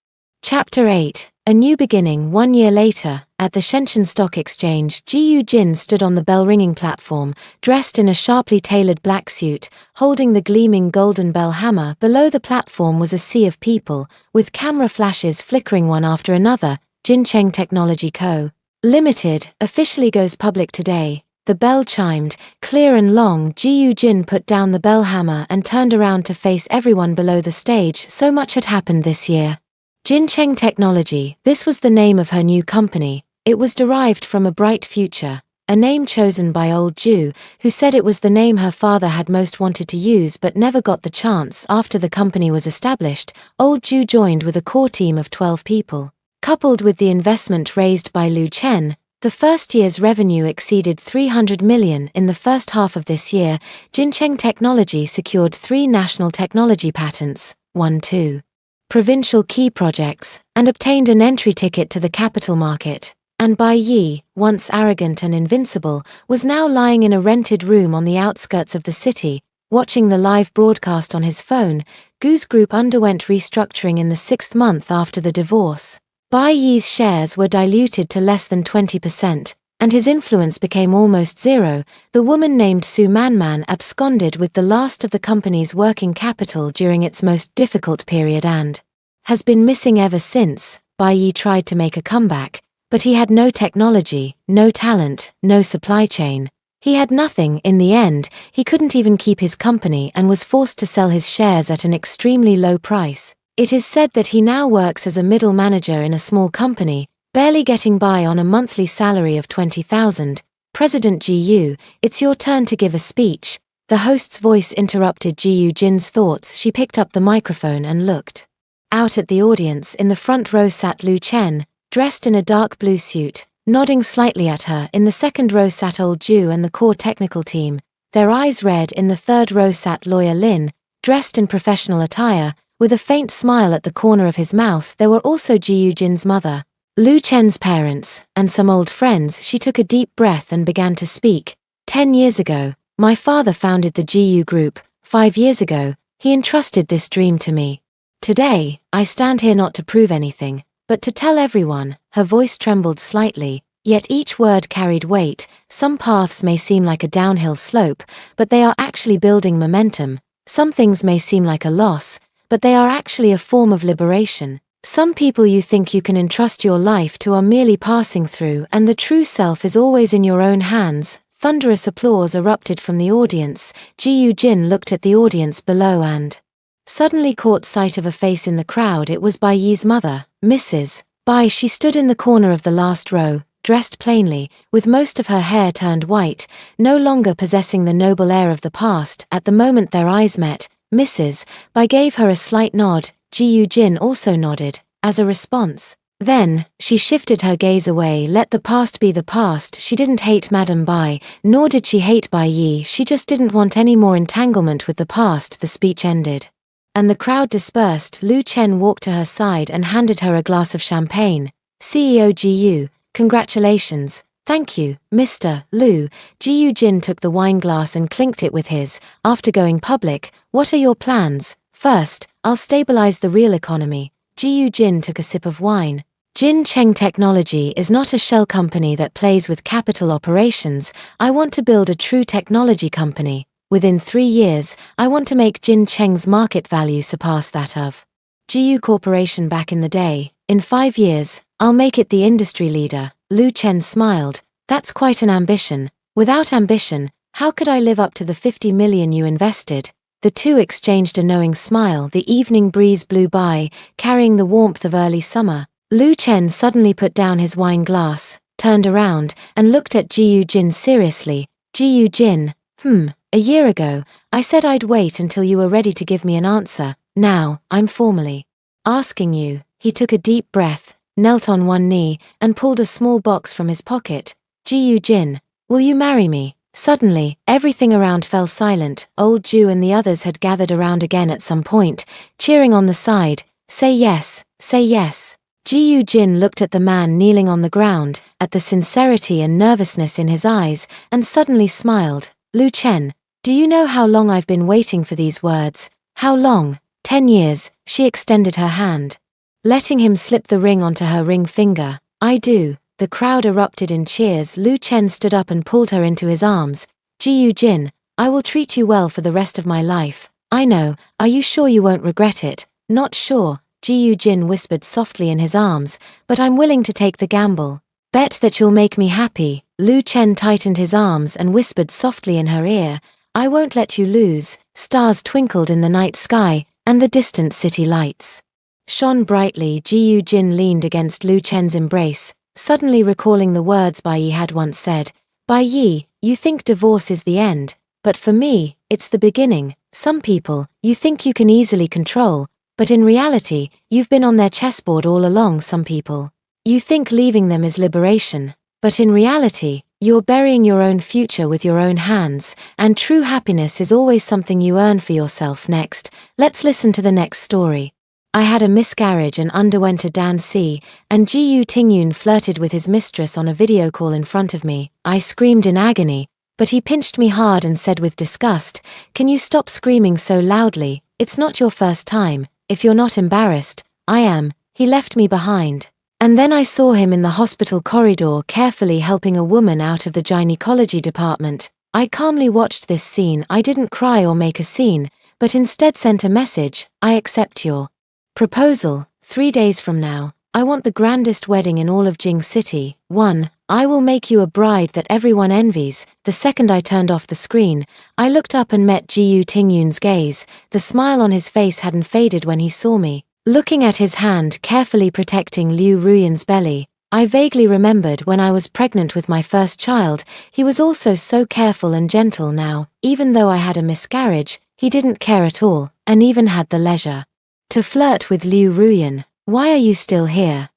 Chapter 8. A New Beginning. 1 year later, at the Shenzhen Stock Exchange, Ji Jin stood on the bell-ringing platform, dressed in a sharply tailored black suit, holding the gleaming golden bell hammer. Below the platform was a sea of people, with camera flashes flickering one after another. Jincheng Technology Co. Limited officially goes public today. The bell chimed, clear and long. Ji Jin put down the bell hammer and turned around to face everyone below the stage. So much had happened this year. Jincheng Technology, this was the name of her new company. It was derived from a bright future, a name chosen by old Ju, who said it was the name her father had most wanted to use but never got the chance. After the company was established, old Ju joined with a core team of 12 people. Coupled with the investment raised by Lu Chen, the first year's revenue exceeded 300 million. In the first half of this year, Jincheng Technology secured 3 national technology patents, 2 provincial key projects, and obtained an entry ticket to the capital market. And Bai Yi, once arrogant and invincible, was now lying in a rented room on the outskirts of the city, watching the live broadcast on his phone. Gu's group underwent restructuring in the 6th month after the divorce. Bai Yi's shares were diluted to less than 20%, and his influence became almost zero. The woman named Su Manman absconded with the last of the company's working capital during its most difficult period and has been missing ever since. Bai Yi tried to make a comeback, but he had no technology, no talent, no supply chain. He had nothing. In the end, he couldn't even keep his company and was forced to sell his shares at an extremely low price. It is said that he now works as a middle manager in a small company, barely getting by on a monthly salary of 20,000. President Ji, it's your turn to give a speech. The host's voice interrupted Ji Jin's thoughts. She picked up the microphone and looked out at the audience. In the front row sat Lu Chen, dressed in a dark blue suit, nodding slightly at her. In the second row sat old Ju and the core technical team, their eyes red. In the third row sat lawyer Lin, dressed in professional attire, with a faint smile at the corner of his mouth. There were also Ji Jin's mother, Lu Chen's parents, and some old friends. She took a deep breath and began to speak. 10 years ago, my father founded the GU Group. 5 years ago, he entrusted this dream to me. Today, I stand here not to prove anything, but to tell everyone. Her voice trembled slightly, yet each word carried weight. Some paths may seem like a downhill slope, but they are actually building momentum. Some things may seem like a loss, but they are actually a form of liberation. Some people you think you can entrust your life to are merely passing through, and the true self is always in your own hands. Thunderous applause erupted from the audience. Ji Jin looked at the audience below and suddenly caught sight of a face in the crowd. It was Bai Yi's mother, Mrs. Bai. She stood in the corner of the last row, dressed plainly, with most of her hair turned white, no longer possessing the noble air of the past. At the moment their eyes met, Mrs. Bai gave her a slight nod. Ji Jin also nodded, as a response. Then, she shifted her gaze away. Let the past be the past. She didn't hate Madame Bai, nor did she hate Bai Yi. She just didn't want any more entanglement with the past. The speech ended, and the crowd dispersed. Lu Chen walked to her side and handed her a glass of champagne. CEO Ji, congratulations. Thank you, Mr. Lu. Ji Jin took the wine glass and clinked it with his. After going public, what are your plans? First, I'll stabilize the real economy. Ji Jin took a sip of wine. Jincheng Technology is not a shell company that plays with capital operations. I want to build a true technology company. Within 3 years, I want to make Jincheng's market value surpass that of GU Corporation back in the day. In 5 years, I'll make it the industry leader. Lu Chen smiled. That's quite an ambition. Without ambition, how could I live up to the 50 million you invested? The two exchanged a knowing smile. The evening breeze blew by, carrying the warmth of early summer. Lu Chen suddenly put down his wine glass, turned around, and looked at Ji Jin seriously. Ji Jin, a year ago, I said I'd wait until you were ready to give me an answer. Now, I'm formally asking you. He took a deep breath, knelt on one knee, and pulled a small box from his pocket. Ji Jin, will you marry me? Suddenly, everything around fell silent. Old Jew and the others had gathered around again at some point, cheering on the side. Say yes, say yes. Ji Jin looked at the man kneeling on the ground, at the sincerity and nervousness in his eyes, and suddenly smiled. Lu Chen, do you know how long I've been waiting for these words? How long? 10 years, she extended her hand, letting him slip the ring onto her ring finger. I do. The crowd erupted in cheers. Lu Chen stood up and pulled her into his arms. Ji Jin, I will treat you well for the rest of my life. I know, are you sure you won't regret it? Not sure, Ji Jin whispered softly in his arms, but I'm willing to take the gamble. Bet that you'll make me happy. Lu Chen tightened his arms and whispered softly in her ear, I won't let you lose. Stars twinkled in the night sky, and the distant city lights shone brightly. Ji Jin leaned against Lu Chen's embrace, suddenly recalling the words Bai Yi had once said. Bai Yi, you think divorce is the end, but for me, it's the beginning. Some people, you think you can easily control, but in reality, you've been on their chessboard all along. Some people, you think leaving them is liberation, but in reality, you're burying your own future with your own hands, and true happiness is always something you earn for yourself. Next, let's listen to the next story. I had a miscarriage and underwent a dance, and Ji Tingyun flirted with his mistress on a video call in front of me. I screamed in agony, but he pinched me hard and said with disgust, can you stop screaming so loudly? It's not your first time. If you're not embarrassed, I am. He left me behind. And then I saw him in the hospital corridor carefully helping a woman out of the gynecology department. I calmly watched this scene. I didn't cry or make a scene, but instead sent a message, I accept your proposal. 3 days from now, I want the grandest wedding in all of Jing City. 1. I will make you a bride that everyone envies. The second I turned off the screen, I looked up and met Ji Tingyun's gaze. The smile on his face hadn't faded when he saw me, looking at his hand carefully protecting Liu Ruyan's belly. I vaguely remembered when I was pregnant with my first child, he was also so careful and gentle. Now, even though I had a miscarriage, he didn't care at all, and even had the leisure to flirt with Liu Ruyan. Why are you still here?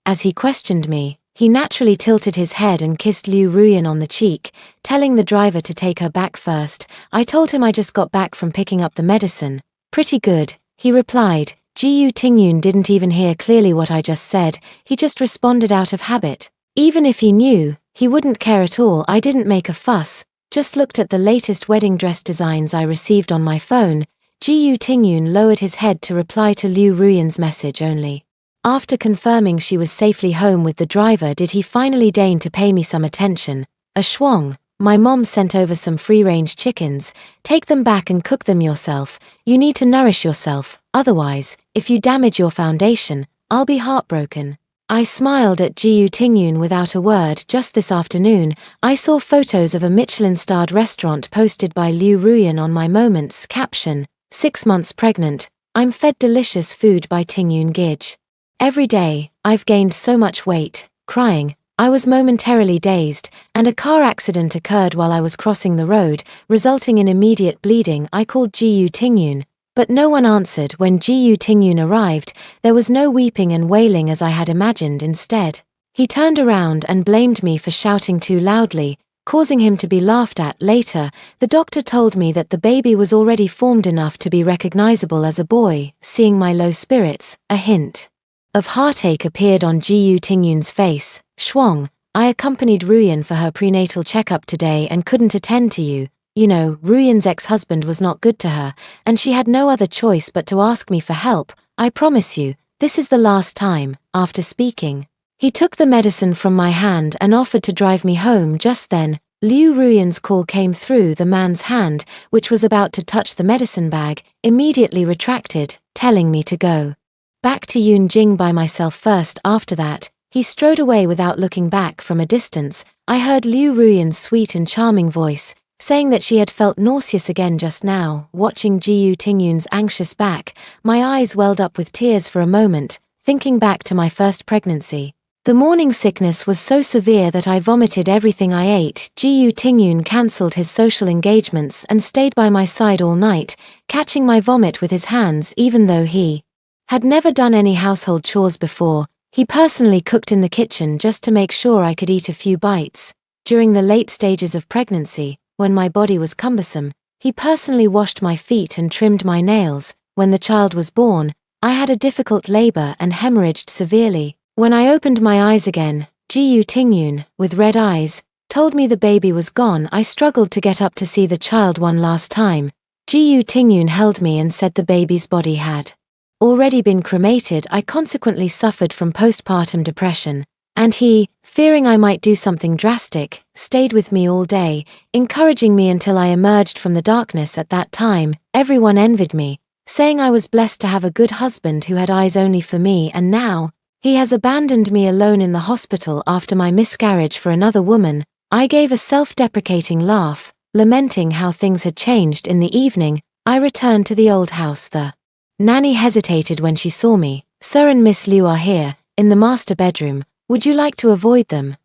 As he questioned me, he naturally tilted his head and kissed Liu Ruyan on the cheek, telling the driver to take her back first. I told him I just got back from picking up the medicine. Pretty good, he replied. Ji Tingyun didn't even hear clearly what I just said, he just responded out of habit. Even if he knew, he wouldn't care at all. I didn't make a fuss, just looked at the latest wedding dress designs I received on my phone. Ji Tingyun lowered his head to reply to Liu Ruyan's message only. After confirming she was safely home with the driver did he finally deign to pay me some attention. A Shuang, my mom sent over some free-range chickens, take them back and cook them yourself. You need to nourish yourself, otherwise, if you damage your foundation, I'll be heartbroken. I smiled at Ji Tingyun without a word. Just this afternoon, I saw photos of a Michelin-starred restaurant posted by Liu Ruyan on my Moments caption, 6 months pregnant, I'm fed delicious food by Tingyun Gij. Every day, I've gained so much weight. Crying, I was momentarily dazed, and a car accident occurred while I was crossing the road, resulting in immediate bleeding. I called Ji Tingyun, but no one answered. When Ji Tingyun arrived, there was no weeping and wailing as I had imagined. Instead, he turned around and blamed me for shouting too loudly, causing him to be laughed at. Later, the doctor told me that the baby was already formed enough to be recognizable as a boy. Seeing my low spirits, a hint of heartache appeared on Ji Tingyun's face. Shuang, I accompanied Ruyan for her prenatal checkup today and couldn't attend to you. You know, Ruyan's ex-husband was not good to her, and she had no other choice but to ask me for help. I promise you, this is the last time. After speaking, he took the medicine from my hand and offered to drive me home. Just then, Liu Ruyan's call came through. The man's hand, which was about to touch the medicine bag, immediately retracted, telling me to go back to Yunjing by myself first. After that, he strode away without looking back. From a distance, I heard Liu Ruyan's sweet and charming voice, saying that she had felt nauseous again just now. Watching Ji Tingyun's anxious back, my eyes welled up with tears for a moment, thinking back to my first pregnancy. The morning sickness was so severe that I vomited everything I ate. Ji Tingyun cancelled his social engagements and stayed by my side all night, catching my vomit with his hands. Even though he had never done any household chores before, he personally cooked in the kitchen just to make sure I could eat a few bites. During the late stages of pregnancy, when my body was cumbersome. He personally washed my feet and trimmed my nails. When the child was born, I had a difficult labor and hemorrhaged severely. When I opened my eyes again, Jiyu Tingyun, with red eyes, told me the baby was gone. I struggled to get up to see the child one last time. Jiyu Tingyun held me and said the baby's body had already been cremated. I consequently suffered from postpartum depression, and he, fearing I might do something drastic, stayed with me all day, encouraging me until I emerged from the darkness. At that time, everyone envied me, saying I was blessed to have a good husband who had eyes only for me, and now, he has abandoned me alone in the hospital after my miscarriage for another woman. I gave a self-deprecating laugh, lamenting how things had changed. In the evening, I returned to the old house. The nanny hesitated when she saw me. Sir and Miss Liu are here, in the master bedroom. Would you like to avoid them?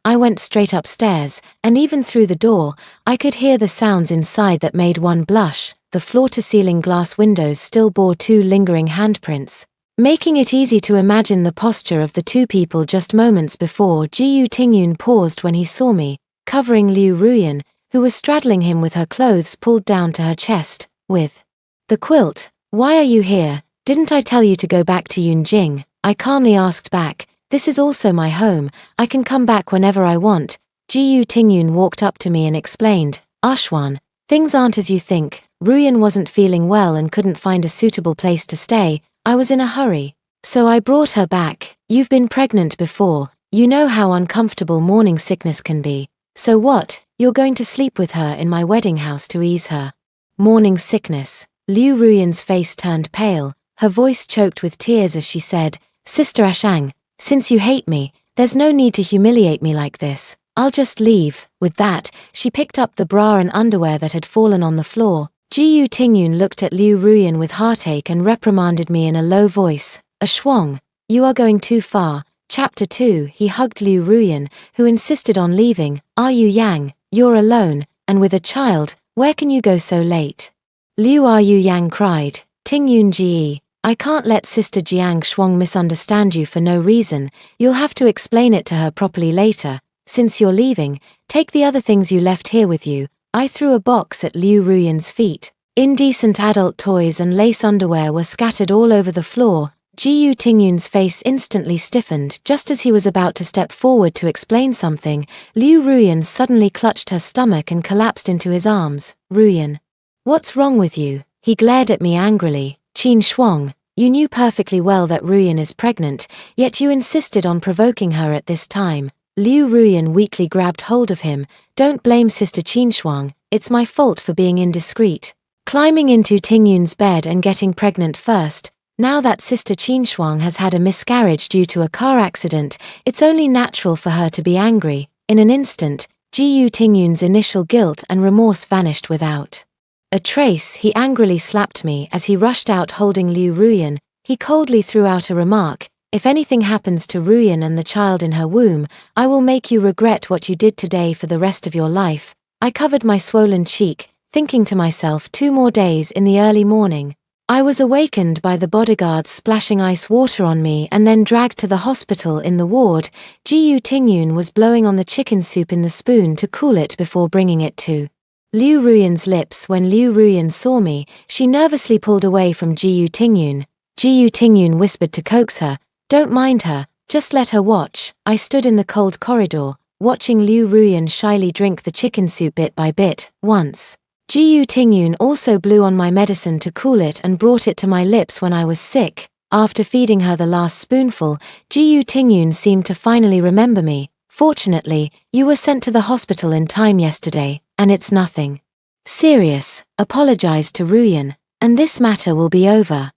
I went straight upstairs, and even through the door, I could hear the sounds inside that made one blush. The floor-to-ceiling glass windows still bore 2 lingering handprints, making it easy to imagine the posture of the 2 people just moments before. Jiyu Tingyun paused when he saw me, covering Liu Ruyan, who was straddling him with her clothes pulled down to her chest, with the quilt. Why are you here? Didn't I tell you to go back to Yunjing? I calmly asked back. This is also my home. I can come back whenever I want. Jiyu Tingyun walked up to me and explained, Ashwan, things aren't as you think. Ruyan wasn't feeling well and couldn't find a suitable place to stay. I was in a hurry, so I brought her back. You've been pregnant before. You know how uncomfortable morning sickness can be. So what? You're going to sleep with her in my wedding house to ease her morning sickness. Liu Ruyan's face turned pale, her voice choked with tears as she said, Sister Ashang, since you hate me, there's no need to humiliate me like this. I'll just leave. With that, she picked up the bra and underwear that had fallen on the floor. Jiyu Tingyun looked at Liu Ruyan with heartache and reprimanded me in a low voice. Ashwang, you are going too far. Chapter 2. He hugged Liu Ruyan, who insisted on leaving. Are you Yang? You're alone, and with a child, where can you go so late? Liu Yu Yang cried. Tingyun Ji, I can't let Sister Jiang Shuang misunderstand you for no reason. You'll have to explain it to her properly later. Since you're leaving, take the other things you left here with you. I threw a box at Liu Ruyan's feet. Indecent adult toys and lace underwear were scattered all over the floor. Jiyu Tingyun's face instantly stiffened. Just as he was about to step forward to explain something, Liu Ruyan suddenly clutched her stomach and collapsed into his arms. Ruyan, what's wrong with you? He glared at me angrily. Qin Shuang, you knew perfectly well that Ruyan is pregnant, yet you insisted on provoking her at this time. Liu Ruyan weakly grabbed hold of him. Don't blame Sister Qin Shuang, it's my fault for being indiscreet. Climbing into Tingyun's bed and getting pregnant first. Now that Sister Qin Shuang has had a miscarriage due to a car accident, it's only natural for her to be angry. In an instant, Jiyu Tingyun's initial guilt and remorse vanished without a trace. He angrily slapped me as he rushed out holding Liu Ruyan. He coldly threw out a remark, if anything happens to Ruyan and the child in her womb, I will make you regret what you did today for the rest of your life. I covered my swollen cheek, thinking to myself 2 more days. In the early morning, I was awakened by the bodyguards splashing ice water on me and then dragged to the hospital. In the ward, Jiyu Tingyun was blowing on the chicken soup in the spoon to cool it before bringing it to Liu Ruyan's lips. When Liu Ruyan saw me, she nervously pulled away from Jiyu Tingyun. Jiyu Tingyun whispered to coax her, don't mind her, just let her watch. I stood in the cold corridor, watching Liu Ruyan shyly drink the chicken soup bit by bit. Once, Jiyu Tingyun also blew on my medicine to cool it and brought it to my lips when I was sick. After feeding her the last spoonful, Jiyu Tingyun seemed to finally remember me. Fortunately, you were sent to the hospital in time yesterday, and it's nothing serious. Apologize to Ruyan, and this matter will be over.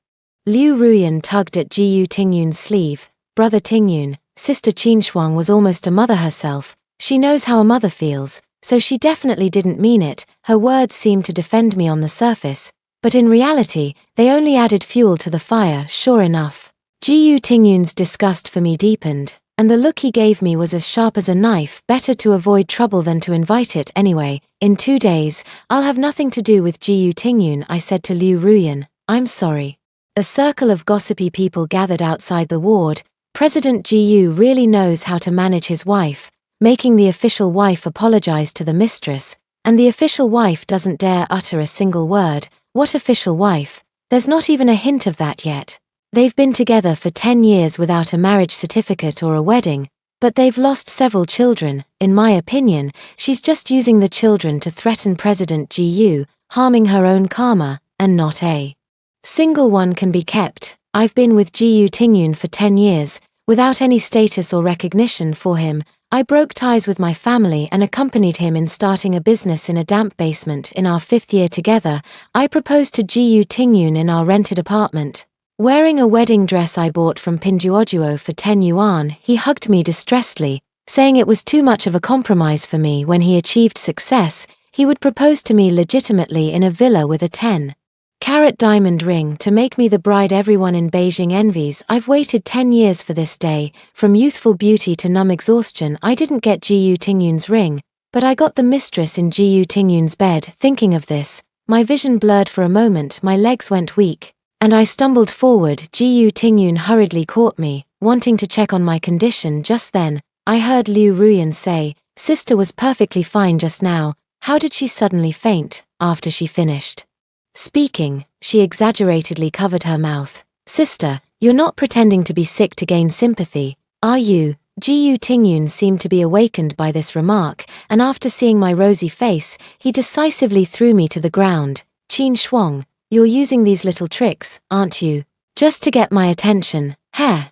Liu Ruyan tugged at Jiyu Tingyun's sleeve. Brother Tingyun, Sister Qin Shuang was almost a mother herself. She knows how a mother feels, so she definitely didn't mean it. Her words seemed to defend me on the surface, but in reality, they only added fuel to the fire. Sure enough, Jiyu Tingyun's disgust for me deepened, and the look he gave me was as sharp as a knife. Better to avoid trouble than to invite it. Anyway, in 2 days, I'll have nothing to do with Jiyu Tingyun, I said to Liu Ruyan. I'm sorry. A circle of gossipy people gathered outside the ward. President Jiyu really knows how to manage his wife, making the official wife apologize to the mistress. And the official wife doesn't dare utter a single word. What official wife? There's not even a hint of that yet. They've been together for 10 years without a marriage certificate or a wedding, but they've lost several children. In my opinion, she's just using the children to threaten President Gu, harming her own karma, and not a single one can be kept. I've been with Gu Tingyun for 10 years, without any status or recognition for him. I broke ties with my family and accompanied him in starting a business in a damp basement. In our 5th year together, I proposed to Gu Tingyun in our rented apartment. Wearing a wedding dress I bought from Pinduoduo for 10 yuan, he hugged me distressedly, saying it was too much of a compromise for me. When he achieved success, he would propose to me legitimately in a villa with a 10-carat diamond ring to make me the bride everyone in Beijing envies. I've waited 10 years for this day. From youthful beauty to numb exhaustion, I didn't get Gu Tingyun's ring, but I got the mistress in Gu Tingyun's bed. Thinking of this, my vision blurred for a moment, my legs went weak, and I stumbled forward. Gu Tingyun hurriedly caught me, wanting to check on my condition. Just then, I heard Liu Ruyan say, "Sister was perfectly fine just now. How did she suddenly faint?" After she finished speaking, she exaggeratedly covered her mouth. "Sister, you're not pretending to be sick to gain sympathy, are you?" Gu Tingyun seemed to be awakened by this remark, and after seeing my rosy face, he decisively threw me to the ground. "Qin Shuang, you're using these little tricks, aren't you? Just to get my attention.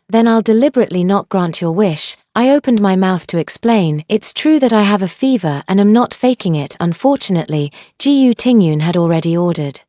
Then I'll deliberately not grant your wish." I opened my mouth to explain. "It's true that I have a fever and am not faking it." Unfortunately, Gu Tingyun had already ordered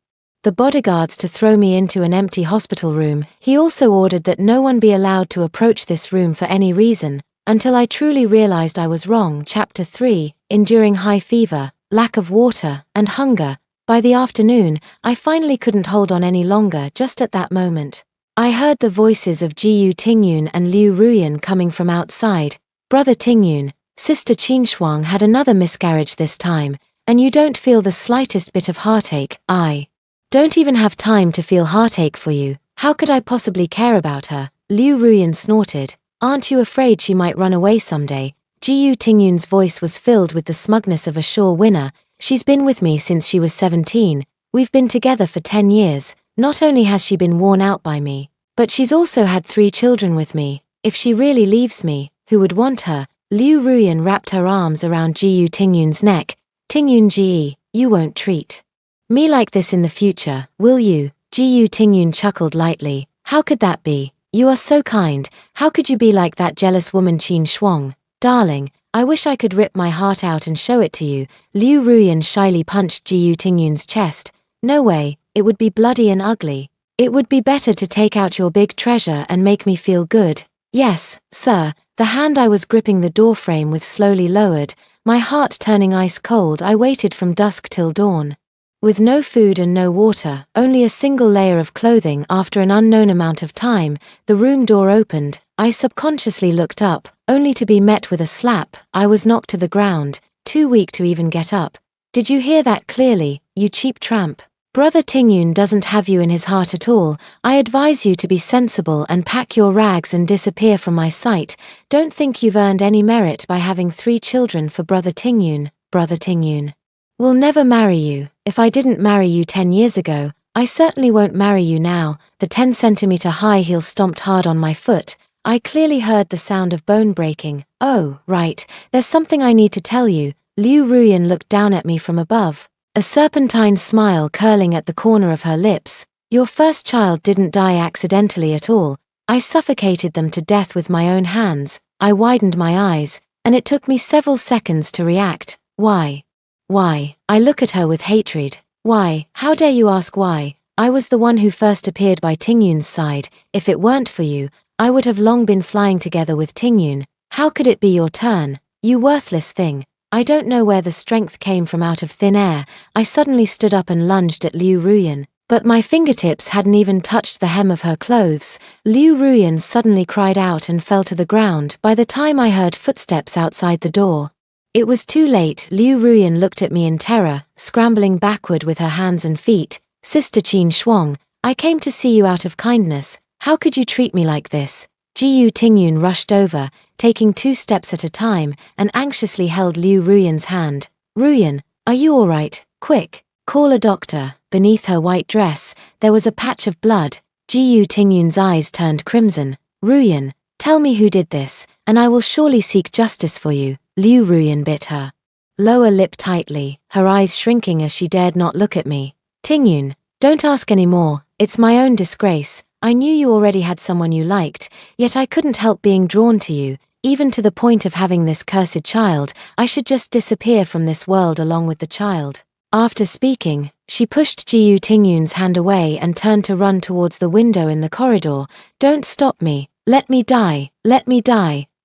the bodyguards to throw me into an empty hospital room. He also ordered that no one be allowed to approach this room for any reason, until I truly realized I was wrong. Chapter 3, Enduring High Fever, Lack of Water, and Hunger. By the afternoon, I finally couldn't hold on any longer. Just at that moment, I heard the voices of Gu Tingyun and Liu Ruyan coming from outside. "Brother Tingyun, Sister Qin Shuang had another miscarriage this time, and you don't feel the slightest bit of heartache." "I don't even have time to feel heartache for you. How could I possibly care about her?" Liu Ruyan snorted. "Aren't you afraid she might run away someday?" Gu Tingyun's voice was filled with the smugness of a sure winner. "She's been with me since she was 17. We've been together for 10 years. Not only has she been worn out by me, but she's also had 3 children with me. If she really leaves me, who would want her?" Liu Ruyan wrapped her arms around Gu Tingyun's neck. "Tingyun Ji, you won't treat me like this in the future, will you?" Gu Tingyun chuckled lightly. "How could that be? You are so kind. How could you be like that jealous woman?" "Qin Shuang, darling, I wish I could rip my heart out and show it to you." Liu Ruyan shyly punched Gu Tingyun's chest. "No way, it would be bloody and ugly. It would be better to take out your big treasure and make me feel good." "Yes, sir." The hand I was gripping the doorframe with slowly lowered, my heart turning ice cold. I waited from dusk till dawn, with no food and no water, only a single layer of clothing. After an unknown amount of time, the room door opened. I subconsciously looked up, only to be met with a slap. I was knocked to the ground, too weak to even get up. "Did you hear that clearly, you cheap tramp? Brother Tingyun doesn't have you in his heart at all. I advise you to be sensible and pack your rags and disappear from my sight. Don't think you've earned any merit by having 3 children for Brother Tingyun. Brother Tingyun will never marry you. If I didn't marry you 10 years ago, I certainly won't marry you now." The 10-centimeter high heel stomped hard on my foot. I clearly heard the sound of bone breaking. "Oh, right, there's something I need to tell you." Liu Ruyan looked down at me from above, a serpentine smile curling at the corner of her lips. "Your first child didn't die accidentally at all. I suffocated them to death with my own hands." I widened my eyes, and it took me several seconds to react. "Why? Why?" I look at her with hatred. "Why? How dare you ask why? I was the one who first appeared by Tingyun's side. If it weren't for you, I would have long been flying together with Tingyun. How could it be your turn? You worthless thing." I don't know where the strength came from out of thin air. I suddenly stood up and lunged at Liu Ruyan, but my fingertips hadn't even touched the hem of her clothes. Liu Ruyan suddenly cried out and fell to the ground. By the time I heard footsteps outside the door, it was too late. Liu Ruyan looked at me in terror, scrambling backward with her hands and feet. "Sister Qin Shuang, I came to see you out of kindness. How could you treat me like this?" Gu Tingyun rushed over, taking 2 steps at a time, and anxiously held Liu Ruyan's hand. "Ruyan, Are you all right? Quick, call a doctor. Beneath her white dress, there was a patch of blood. Ji Tingyun's eyes turned crimson. Ruyan, tell me who did this, and I will surely seek justice for you. Liu Ruyan bit her lower lip tightly, her eyes shrinking as she dared not look at me. Tingyun, don't ask any more, it's my own disgrace. I knew you already had someone you liked, yet I couldn't help being drawn to you, even to the point of having this cursed child. I should just disappear from this world along with the child. After speaking, she pushed Ji Tingyun's hand away and turned to run towards the window in the corridor. Don't stop me, let me die,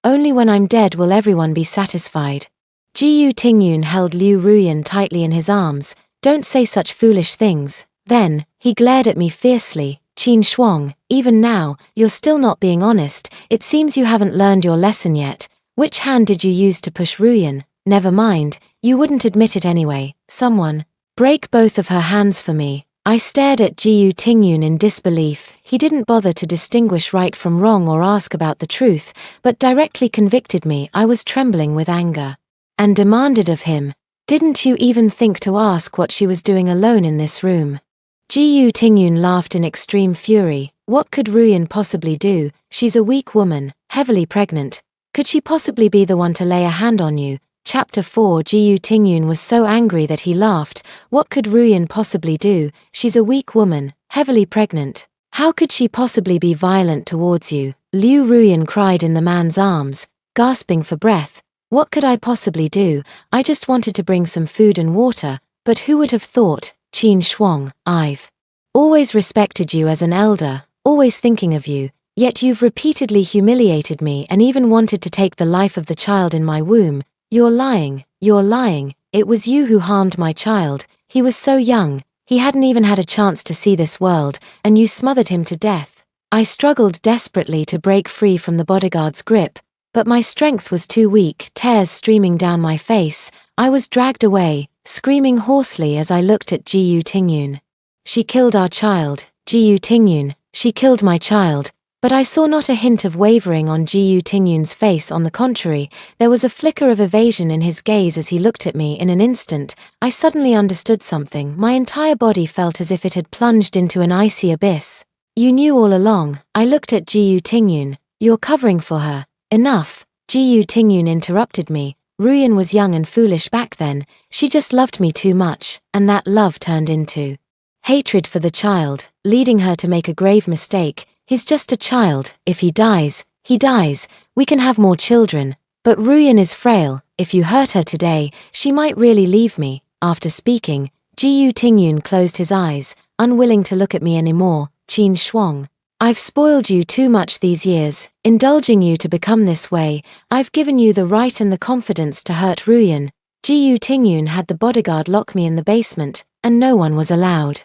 only when I'm dead will everyone be satisfied. Ji Tingyun held Liu Ruyan tightly in his arms. Don't say such foolish things. Then, he glared at me fiercely. Qin Shuang, even now, you're still not being honest. It seems you haven't learned your lesson yet. Which hand did you use to push Ruyan? Never mind, you wouldn't admit it anyway. Someone, break both of her hands for me. I stared at Ji Tingyun in disbelief. He didn't bother to distinguish right from wrong or ask about the truth, but directly convicted me. I was trembling with anger. And demanded of him, didn't you even think to ask what she was doing alone in this room? Ji Tingyun laughed in extreme fury. What could Ruyan possibly do? She's a weak woman, heavily pregnant. Could she possibly be the one to lay a hand on you? Chapter 4. Ji Tingyun was so angry that he laughed. What could Ruyan possibly do? She's a weak woman, heavily pregnant. How could she possibly be violent towards you? Liu Ruyan cried in the man's arms, gasping for breath. What could I possibly do? I just wanted to bring some food and water, but who would have thought? Qin Shuang, I've always respected you as an elder, always thinking of you, yet you've repeatedly humiliated me and even wanted to take the life of the child in my womb. You're lying, it was you who harmed my child. He was so young, he hadn't even had a chance to see this world, and you smothered him to death. I struggled desperately to break free from the bodyguard's grip, but my strength was too weak, tears streaming down my face. I was dragged away, screaming hoarsely as I looked at Ji Tingyun. She killed our child, Ji Tingyun, she killed my child. But I saw not a hint of wavering on Ji Tingyun's face. On the contrary, there was a flicker of evasion in his gaze as he looked at me. In an instant, I suddenly understood something. My entire body felt as if it had plunged into an icy abyss. You knew all along. I looked at Ji Tingyun. You're covering for her. Enough. Ji Tingyun interrupted me. Ruyan was young and foolish back then. She just loved me too much, and that love turned into hatred for the child, leading her to make a grave mistake. He's just a child. If he dies, he dies. We can have more children. But Ruyan is frail. If you hurt her today, she might really leave me. After speaking, Ji Tingyun closed his eyes, unwilling to look at me anymore. Qin Shuang, I've spoiled you too much these years, indulging you to become this way. I've given you the right and the confidence to hurt Ruyan. Ji Tingyun had the bodyguard lock me in the basement, and no one was allowed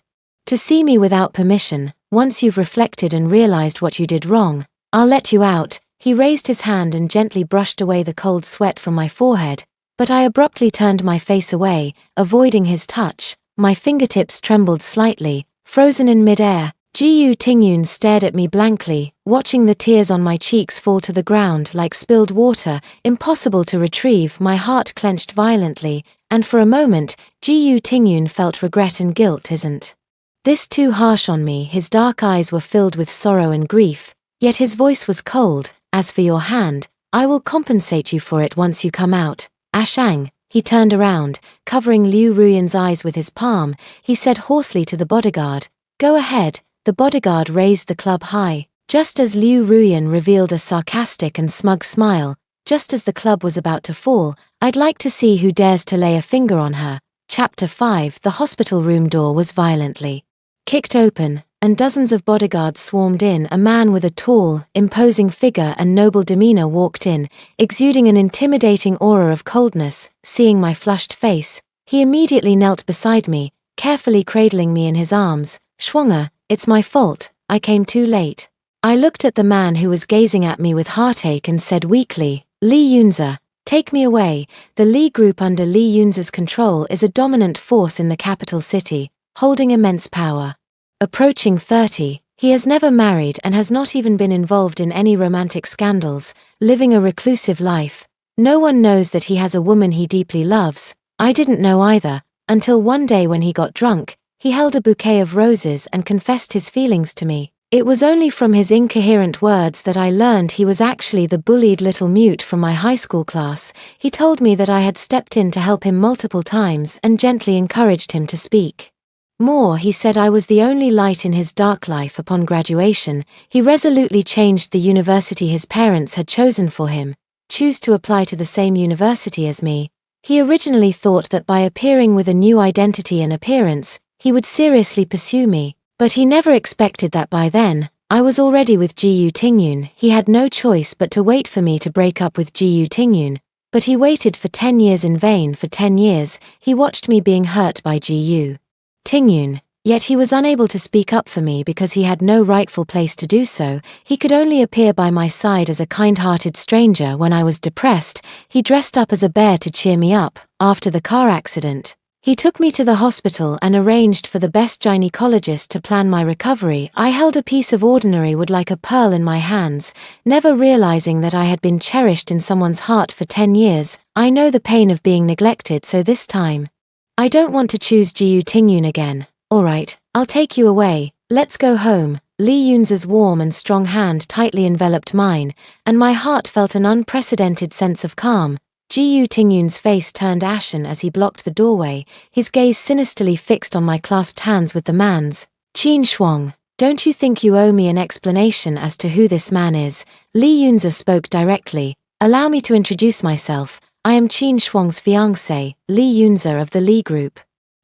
to see me without permission. Once you've reflected and realized what you did wrong, I'll let you out. He raised his hand and gently brushed away the cold sweat from my forehead, but I abruptly turned my face away, avoiding his touch. My fingertips trembled slightly, frozen in mid-air. Ji Tingyun stared at me blankly, watching the tears on my cheeks fall to the ground like spilled water, impossible to retrieve. My heart clenched violently, and for a moment, Ji Tingyun felt regret and guilt. Isn't this too harsh on me? His dark eyes were filled with sorrow and grief, yet his voice was cold. As for your hand, I will compensate you for it once you come out. Ashang. He turned around, covering Liu Ruyan's eyes with his palm. He said hoarsely to the bodyguard, "Go ahead." The bodyguard raised the club high, just as Liu Ruyan revealed a sarcastic and smug smile. Just as the club was about to fall, "I'd like to see who dares to lay a finger on her." Chapter 5. The hospital room door was violently kicked open, and dozens of bodyguards swarmed in. A man with a tall, imposing figure and noble demeanor walked in, exuding an intimidating aura of coldness. Seeing my flushed face, he immediately knelt beside me, carefully cradling me in his arms. "Shuang, it's my fault, I came too late." I looked at the man who was gazing at me with heartache and said weakly, "Li Yunze, take me away." The Li group under Li Yunze's control is a dominant force in the capital city, holding immense power. Approaching 30, he has never married and has not even been involved in any romantic scandals, living a reclusive life. No one knows that he has a woman he deeply loves. I didn't know either. until one day when he got drunk, he held a bouquet of roses and confessed his feelings to me. It was only from his incoherent words that I learned he was actually the bullied little mute from my high school class. He told me that I had stepped in to help him multiple times and gently encouraged him to speak. More, he said I was the only light in his dark life. Upon graduation, he resolutely changed the university his parents had chosen for him, choose to apply to the same university as me. He originally thought that by appearing with a new identity and appearance, he would seriously pursue me. But he never expected that by then, I was already with Gu Tingyun. He had no choice but to wait for me to break up with Gu Tingyun. But he waited for 10 years in vain. For 10 years, he watched me being hurt by Gu Tingyun. Yet he was unable to speak up for me because he had no rightful place to do so. He could only appear by my side as a kind-hearted stranger when I was depressed. He dressed up as a bear to cheer me up. After the car accident, he took me to the hospital and arranged for the best gynecologist to plan my recovery. I held a piece of ordinary wood like a pearl in my hands, never realizing that I had been cherished in someone's heart for 10 years. I know the pain of being neglected, so this time, I don't want to choose Gu Tingyun again. Alright, I'll take you away, let's go home. Lee Yunza's warm and strong hand tightly enveloped mine, and my heart felt an unprecedented sense of calm. Gu Tingyun's face turned ashen as he blocked the doorway, his gaze sinisterly fixed on my clasped hands with the man's. Qin Shuang, don't you think you owe me an explanation as to who this man is? Lee Yunza spoke directly. Allow me to introduce myself. I am Qin Shuang's fiancé, Lee Yunza of the Lee Group.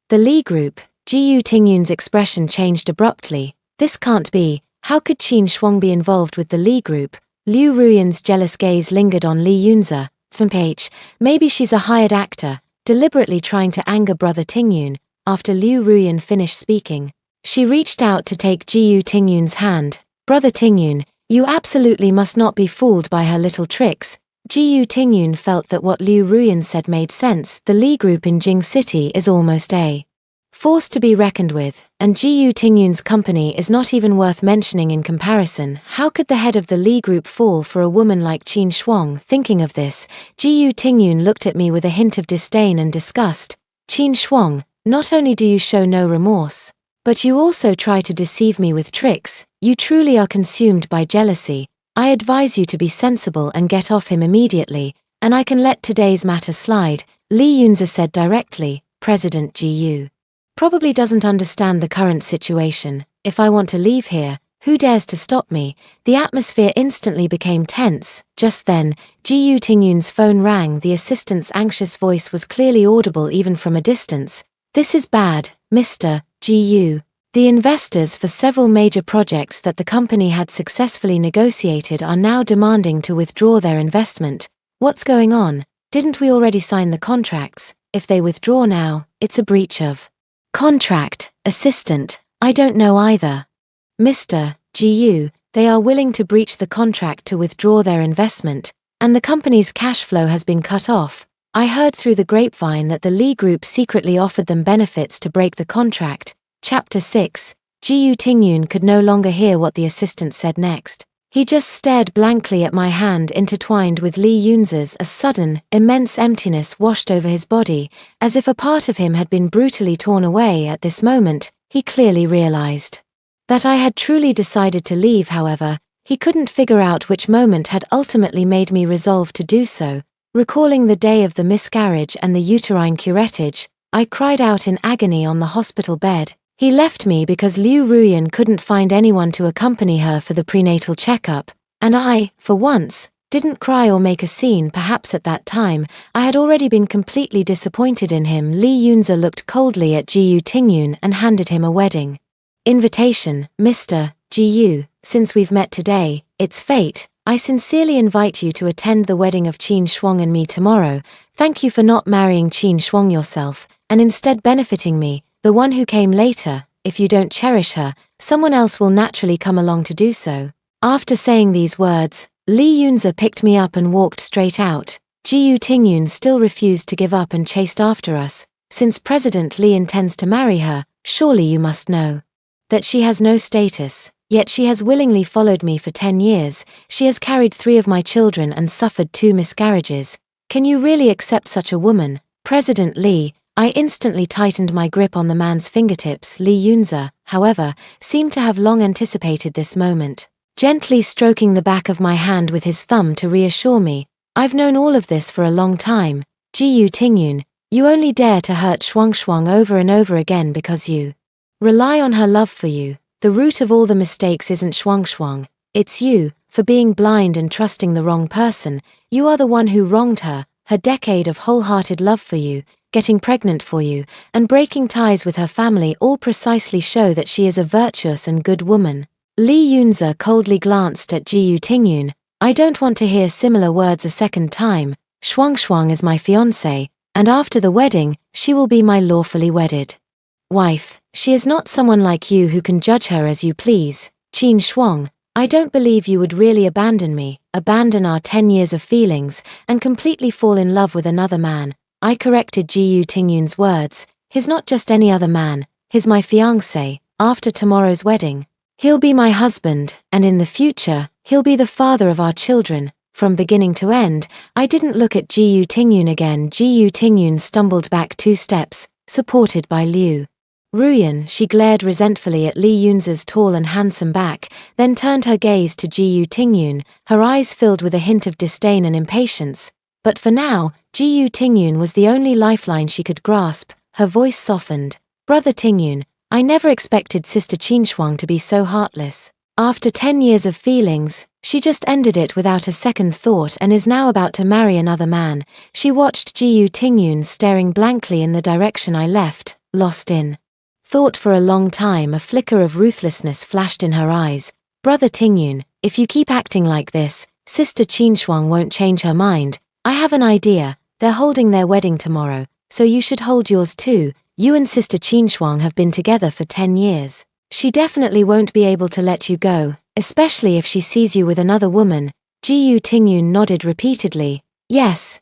The Lee Group? Gu Tingyun's expression changed abruptly. This can't be. How could Qin Shuang be involved with the Lee Group? Liu Ruyan's jealous gaze lingered on Lee Yunza. Maybe she's a hired actor, deliberately trying to anger Brother Tingyun. After Liu Ruyan finished speaking, she reached out to take Gu Tingyun's hand. Brother Tingyun, you absolutely must not be fooled by her little tricks. Gu Tingyun felt that what Liu Ruyan said made sense. The Lee Group in Jing City is almost a force to be reckoned with, and Gu Tingyun's company is not even worth mentioning in comparison. How could the head of the Lee Group fall for a woman like Qin Shuang? Thinking of this, Gu Tingyun looked at me with a hint of disdain and disgust. Qin Shuang, not only do you show no remorse, but you also try to deceive me with tricks. You truly are consumed by jealousy. I advise you to be sensible and get off him immediately, and I can let today's matter slide, Lee Yunza said directly. President Gu probably doesn't understand the current situation. If I want to leave here, who dares to stop me? The atmosphere instantly became tense. Just then, Gu Tingyun's phone rang. The assistant's anxious voice was clearly audible even from a distance. This is bad, Mr. Gu. The investors for several major projects that the company had successfully negotiated are now demanding to withdraw their investment. What's going on? Didn't we already sign the contracts? If they withdraw now, it's a breach of contract. Assistant, I don't know either. Mr. Gu, they are willing to breach the contract to withdraw their investment, and the company's cash flow has been cut off. I heard through the grapevine that the Lee Group secretly offered them benefits to break the contract. Chapter 6. Gu Tingyun could no longer hear what the assistant said next. He just stared blankly at my hand intertwined with Lee Yunza's. A sudden, immense emptiness washed over his body, as if a part of him had been brutally torn away. At this moment, he clearly realized that I had truly decided to leave. However, he couldn't figure out which moment had ultimately made me resolve to do so. Recalling the day of the miscarriage and the uterine curettage, I cried out in agony on the hospital bed. He left me because Liu Ruyan couldn't find anyone to accompany her for the prenatal checkup, and I, for once, didn't cry or make a scene. Perhaps at that time, I had already been completely disappointed in him. Lee Yunza looked coldly at Gu Tingyun and handed him a wedding invitation. Mr. Gu, since we've met today, it's fate. I sincerely invite you to attend the wedding of Qin Shuang and me tomorrow. Thank you for not marrying Qin Shuang yourself, and instead benefiting me, the one who came later. If you don't cherish her, someone else will naturally come along to do so. After saying these words, Lee Yunza picked me up and walked straight out. Gu Tingyun still refused to give up and chased after us. Since President Lee intends to marry her, surely you must know that she has no status. Yet she has willingly followed me for 10 years. She has carried 3 of my children and suffered 2 miscarriages. Can you really accept such a woman? President Lee, I instantly tightened my grip on the man's fingertips. Lee Yunze, however, seemed to have long anticipated this moment, gently stroking the back of my hand with his thumb to reassure me. I've known all of this for a long time. Jiyu Tingyun, you only dare to hurt Shuang over and over again because you rely on her love for you. The root of all the mistakes isn't Shuang, it's you, for being blind and trusting the wrong person. You are the one who wronged her. Her decade of wholehearted love for you, getting pregnant for you, and breaking ties with her family all precisely show that she is a virtuous and good woman. Lee Yunze coldly glanced at Jiyu Tingyun. I don't want to hear similar words a second time. Shuang is my fiancé, and after the wedding, she will be my lawfully wedded wife. She is not someone like you who can judge her as you please. Qin Shuang, I don't believe you would really abandon me, abandon our 10 years of feelings, and completely fall in love with another man. I corrected Jiyu Tingyun's words. He's not just any other man, he's my fiancé. After tomorrow's wedding, he'll be my husband, and in the future, he'll be the father of our children. From beginning to end, I didn't look at Jiyu Tingyun again. Jiyu Tingyun stumbled back 2 steps, supported by Liu Ruyan. She glared resentfully at Lee Yunze's tall and handsome back, then turned her gaze to Jiyu Tingyun, her eyes filled with a hint of disdain and impatience. But for now, Jiyu Tingyun was the only lifeline she could grasp. Her voice softened. Brother Tingyun, I never expected Sister Qinshuang to be so heartless. After 10 years of feelings, she just ended it without a second thought and is now about to marry another man. She watched Jiyu Tingyun staring blankly in the direction I left, lost in thought for a long time. A flicker of ruthlessness flashed in her eyes. Brother Tingyun, if you keep acting like this, Sister Qinshuang won't change her mind. I have an idea. They're holding their wedding tomorrow, so you should hold yours too. You and Sister Qinshuang have been together for 10 years. She definitely won't be able to let you go, especially if she sees you with another woman. Jiyu Tingyun nodded repeatedly. Yes,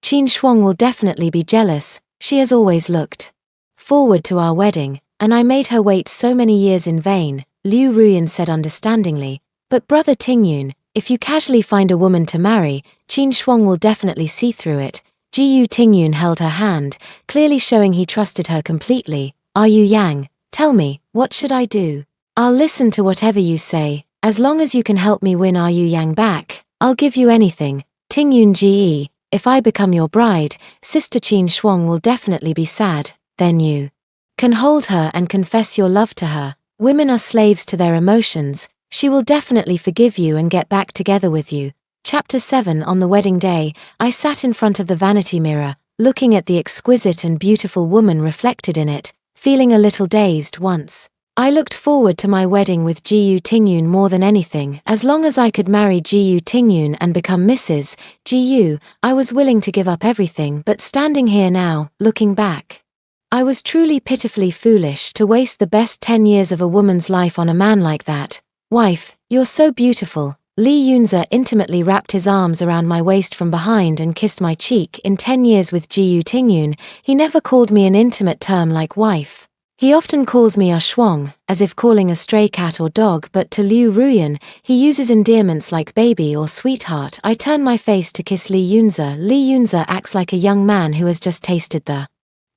Qinshuang will definitely be jealous. She has always looked forward to our wedding, and I made her wait so many years in vain, Liu Ruyan said understandingly. But Brother Tingyun, if you casually find a woman to marry, Qinshuang will definitely see through it. Jiyu Tingyun held her hand, clearly showing he trusted her completely. Are you Yang? Tell me, what should I do? I'll listen to whatever you say. As long as you can help me win Are You Yang back, I'll give you anything. Tingyun Ge, if I become your bride, Sister Qinshuang will definitely be sad. Then you can hold her and confess your love to her. Women are slaves to their emotions. She will definitely forgive you and get back together with you. Chapter 7. On the wedding day, I sat in front of the vanity mirror, looking at the exquisite and beautiful woman reflected in it, feeling a little dazed. Once I looked forward to my wedding with Jiyu Tingyun more than anything. As long as I could marry Jiyu Tingyun and become Mrs. Jiyu, I was willing to give up everything. But standing here now, looking back, I was truly pitifully foolish to waste the best 10 years of a woman's life on a man like that. Wife, you're so beautiful. Lee Yunze intimately wrapped his arms around my waist from behind and kissed my cheek. In 10 years with Jiyu Tingyun, he never called me an intimate term like wife. He often calls me a shuang, as if calling a stray cat or dog, but to Liu Ruyan, he uses endearments like baby or sweetheart. I turn my face to kiss Lee Yunze. Lee Yunze acts like a young man who has just tasted the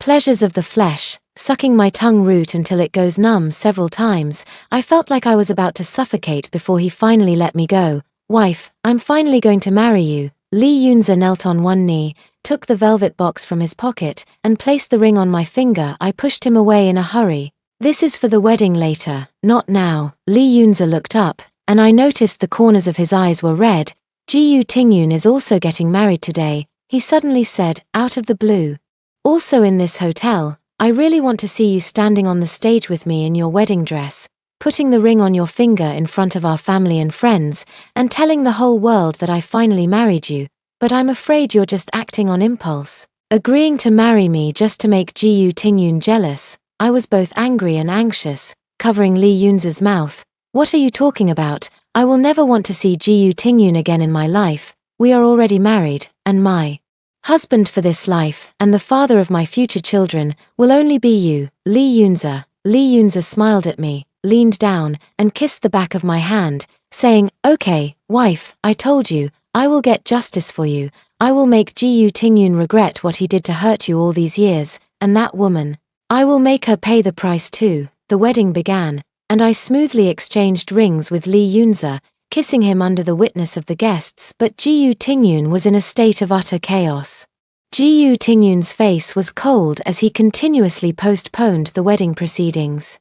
pleasures of the flesh, sucking my tongue root until it goes numb several times. I felt like I was about to suffocate before he finally let me go. Wife, I'm finally going to marry you. Lee Yunze knelt on one knee, took the velvet box from his pocket, and placed the ring on my finger. I pushed him away in a hurry. This is for the wedding later, not now. Lee Yunze looked up, and I noticed the corners of his eyes were red. Jiyu Tingyun is also getting married today, he suddenly said, out of the blue. Also in this hotel, I really want to see you standing on the stage with me in your wedding dress, putting the ring on your finger in front of our family and friends, and telling the whole world that I finally married you. But I'm afraid you're just acting on impulse, agreeing to marry me just to make Jiyu Tingyun jealous. I was both angry and anxious, covering Lee Yunze's mouth. What are you talking about? I will never want to see Jiyu Tingyun again in my life. We are already married, and my husband for this life, and the father of my future children, will only be you, Lee Yunze. Lee Yunze smiled at me, leaned down, and kissed the back of my hand, saying, okay, wife, I told you, I will get justice for you. I will make Jiyu Tingyun regret what he did to hurt you all these years. and that woman. I will make her pay the price too. The wedding began, and I smoothly exchanged rings with Lee Yunza, kissing him under the witness of the guests, but Ji Tingyun was in a state of utter chaos. Ji Tingyun's face was cold as he continuously postponed the wedding proceedings.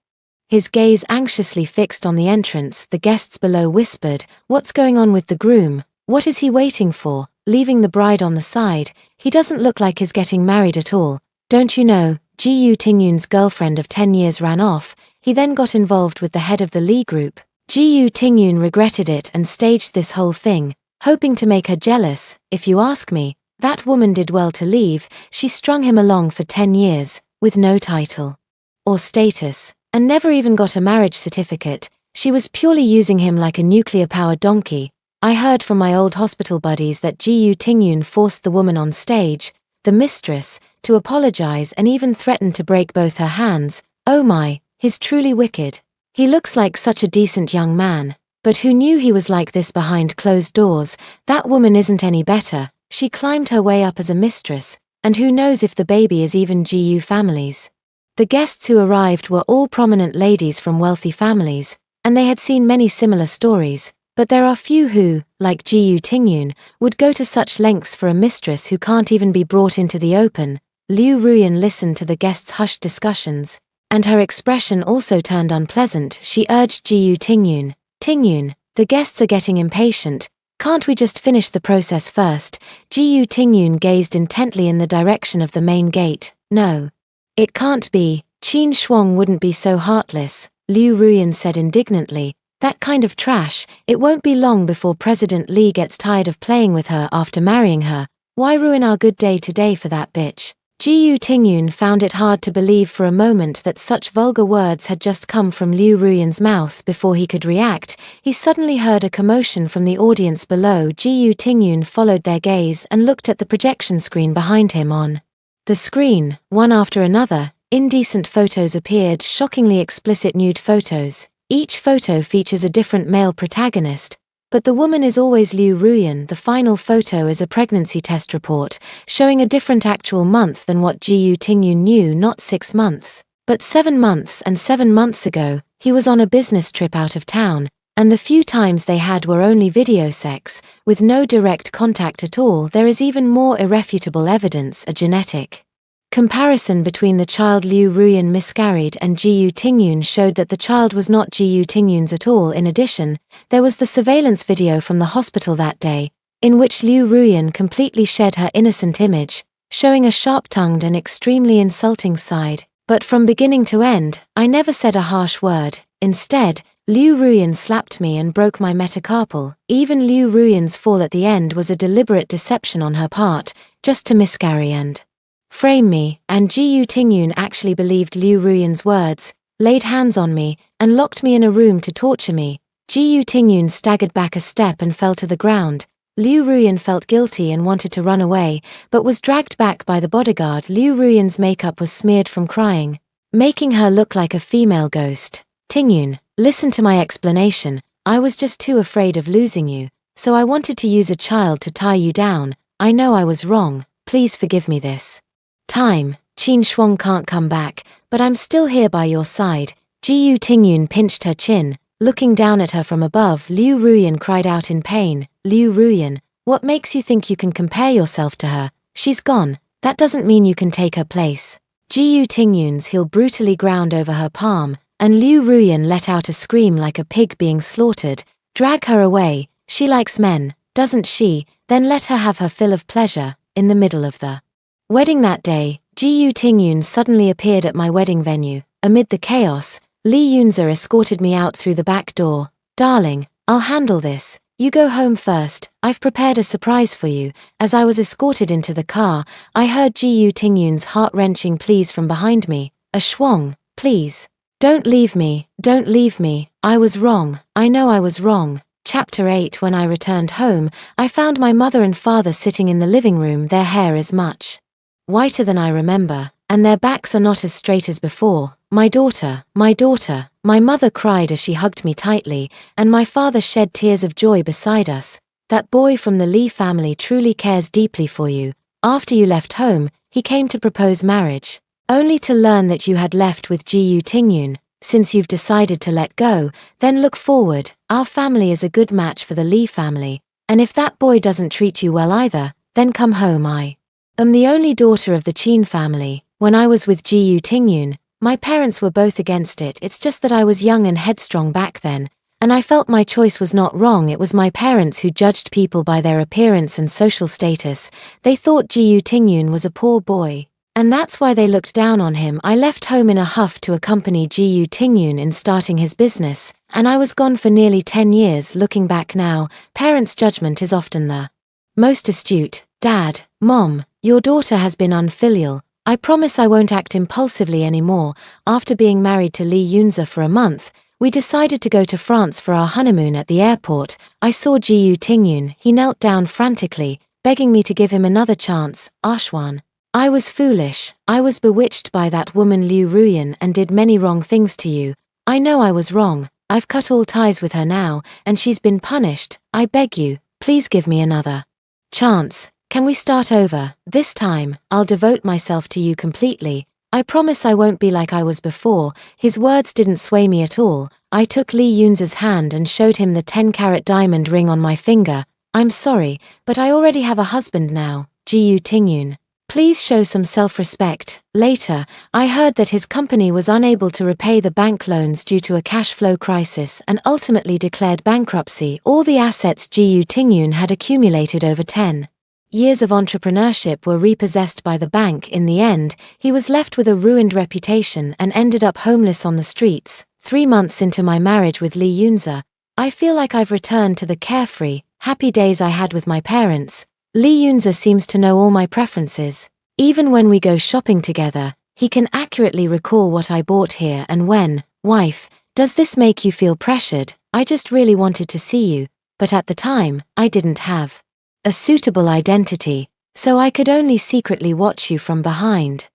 His gaze anxiously fixed on the entrance. The guests below whispered, "What's going on with the groom? What is he waiting for? Leaving the bride on the side, he doesn't look like he's getting married at all. Don't you know, Ji Tingyun's girlfriend of 10 years ran off." He then got involved with the head of the Lee group. Ji Tingyun regretted it and staged this whole thing, hoping to make her jealous. If you ask me, that woman did well to leave. She strung him along for 10 years, with no title or status, and never even got a marriage certificate. She was purely using him like a nuclear-powered donkey. I heard from my old hospital buddies that Ji Tingyun forced the woman on stage, the mistress, to apologize and even threatened to break both her hands. Oh my, he's truly wicked. He looks like such a decent young man, but who knew he was like this behind closed doors? That woman isn't any better. She climbed her way up as a mistress, and who knows if the baby is even Ji family's. The guests who arrived were all prominent ladies from wealthy families, and they had seen many similar stories, but there are few who, like Ji Tingyun, would go to such lengths for a mistress who can't even be brought into the open. Liu Ruyan listened to the guests' hushed discussions, and her expression also turned unpleasant. She urged Ji Tingyun, "Tingyun, the guests are getting impatient. Can't we just finish the process first?" Ji Tingyun gazed intently in the direction of the main gate. "No. It can't be. Qin Shuang wouldn't be so heartless," Liu Ruyan said indignantly. "That kind of trash, it won't be long before President Li gets tired of playing with her after marrying her. Why ruin our good day today for that bitch?" Ji Tingyun found it hard to believe for a moment that such vulgar words had just come from Liu Ruyan's mouth. Before he could react, he suddenly heard a commotion from the audience below. Ji Tingyun followed their gaze and looked at the projection screen behind him. On the screen, one after another, indecent photos appeared, shockingly explicit nude photos. Each photo features a different male protagonist, but the woman is always Liu Ruyan. The final photo is a pregnancy test report, showing a different actual month than what Ji Tingyun knew. Not 6 months, but 7 months, and 7 months ago, he was on a business trip out of town, and the few times they had were only video sex, with no direct contact at all. There is even more irrefutable evidence: a genetic comparison between the child Liu Ruyan miscarried and Ji Tingyun showed that the child was not Ji Tingyun's at all. In addition, there was the surveillance video from the hospital that day, in which Liu Ruyan completely shed her innocent image, showing a sharp-tongued and extremely insulting side. But from beginning to end, I never said a harsh word. Instead, Liu Ruyan slapped me and broke my metacarpal. Even Liu Ruyan's fall at the end was a deliberate deception on her part, just to miscarry and frame me. And Ji Tingyun actually believed Liu Ruyan's words, laid hands on me, and locked me in a room to torture me. Ji Tingyun staggered back a step and fell to the ground. Liu Ruyan felt guilty and wanted to run away, but was dragged back by the bodyguard. Liu Ruyan's makeup was smeared from crying, making her look like a female ghost. "Tingyun, listen to my explanation. I was just too afraid of losing you, so I wanted to use a child to tie you down. I know I was wrong. Please forgive me this time. Qin Shuang can't come back, but I'm still here by your side." Ji Tingyun pinched her chin, looking down at her from above. Liu Ruyan cried out in pain. "Liu Ruyan, what makes you think you can compare yourself to her? She's gone. That doesn't mean you can take her place." Ji Tingyun's heel brutally ground over her palm, and Liu Ruyan let out a scream like a pig being slaughtered. "Drag her away. She likes men, doesn't she? Then let her have her fill of pleasure." In the middle of the wedding that day, Ji Tingyun suddenly appeared at my wedding venue. Amid the chaos, Li Yunza escorted me out through the back door. "Darling, I'll handle this. You go home first. I've prepared a surprise for you." As I was escorted into the car, I heard Ji Tingyun's heart-wrenching pleas from behind me. "A Shuang, please. Don't leave me, don't leave me. I was wrong. I know I was wrong." Chapter 8. When I returned home, I found my mother and father sitting in the living room. Their hair is much whiter than I remember, and their backs are not as straight as before. My daughter, my mother cried as she hugged me tightly, and my father shed tears of joy beside us. "That boy from the Li family truly cares deeply for you. After you left home, he came to propose marriage." only to learn that you had left with Gu Tingyun. Since you've decided to let go, then look forward. Our family is a good match for the Lee family, and if that boy doesn't treat you well either, then come home. I am the only daughter of the Qin family. When I was with Gu Tingyun, my parents were both against it. It's just that I was young and headstrong back then, and I felt my choice was not wrong. It was my parents who judged people by their appearance and social status. They thought Gu Tingyun was a poor boy, and that's why they looked down on him. I left home in a huff to accompany Gu Tingyun in starting his business, and I was gone for nearly 10 years. Looking back now, parents' judgment is often the most astute. Dad, Mom, your daughter has been unfilial. I promise I won't act impulsively anymore. After being married to Lee Yunza for a month, we decided to go to France for our honeymoon. At the airport, I saw Gu Tingyun. He knelt down frantically, begging me to give him another chance. Ashwan, I was foolish. I was bewitched by that woman Liu Ruyan and did many wrong things to you. I know I was wrong. I've cut all ties with her now, and she's been punished. I beg you, please give me another chance. Can we start over? This time, I'll devote myself to you completely. I promise I won't be like I was before. His words didn't sway me at all. I took Lee Yunza's hand and showed him the 10-carat diamond ring on my finger. I'm sorry, but I already have a husband now, Gu Tingyun. Please show some self-respect. Later, I heard that his company was unable to repay the bank loans due to a cash flow crisis and ultimately declared bankruptcy. All the assets Gu Tingyun had accumulated over 10 years of entrepreneurship were repossessed by the bank. In the end, he was left with a ruined reputation and ended up homeless on the streets. 3 months into my marriage with Lee Yunza, I feel like I've returned to the carefree, happy days I had with my parents. Lee Yunza seems to know all my preferences. Even when we go shopping together, he can accurately recall what I bought here and when. Wife, does this make you feel pressured? I just really wanted to see you, but at the time, I didn't have a suitable identity, so I could only secretly watch you from behind.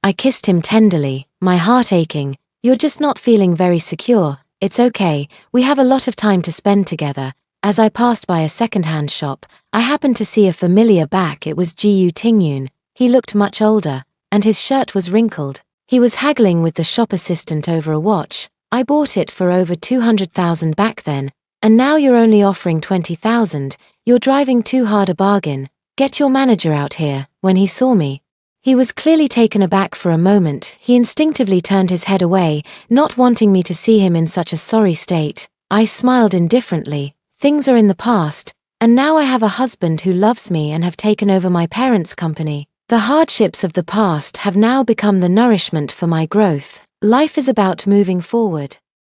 I kissed him tenderly, my heart aching. You're just not feeling very secure. It's okay, we have a lot of time to spend together. As I passed by a second-hand shop, I happened to see a familiar back. It was Gu Tingyun. He looked much older, and his shirt was wrinkled. He was haggling with the shop assistant over a watch. I bought it for over 200,000 back then, and now you're only offering 20,000. You're driving too hard a bargain. Get your manager out here. When he saw me, he was clearly taken aback for a moment. He instinctively turned his head away, not wanting me to see him in such a sorry state. I smiled indifferently. Things are in the past, and now I have a husband who loves me and have taken over my parents' company. The hardships of the past have now become the nourishment for my growth. Life is about moving forward.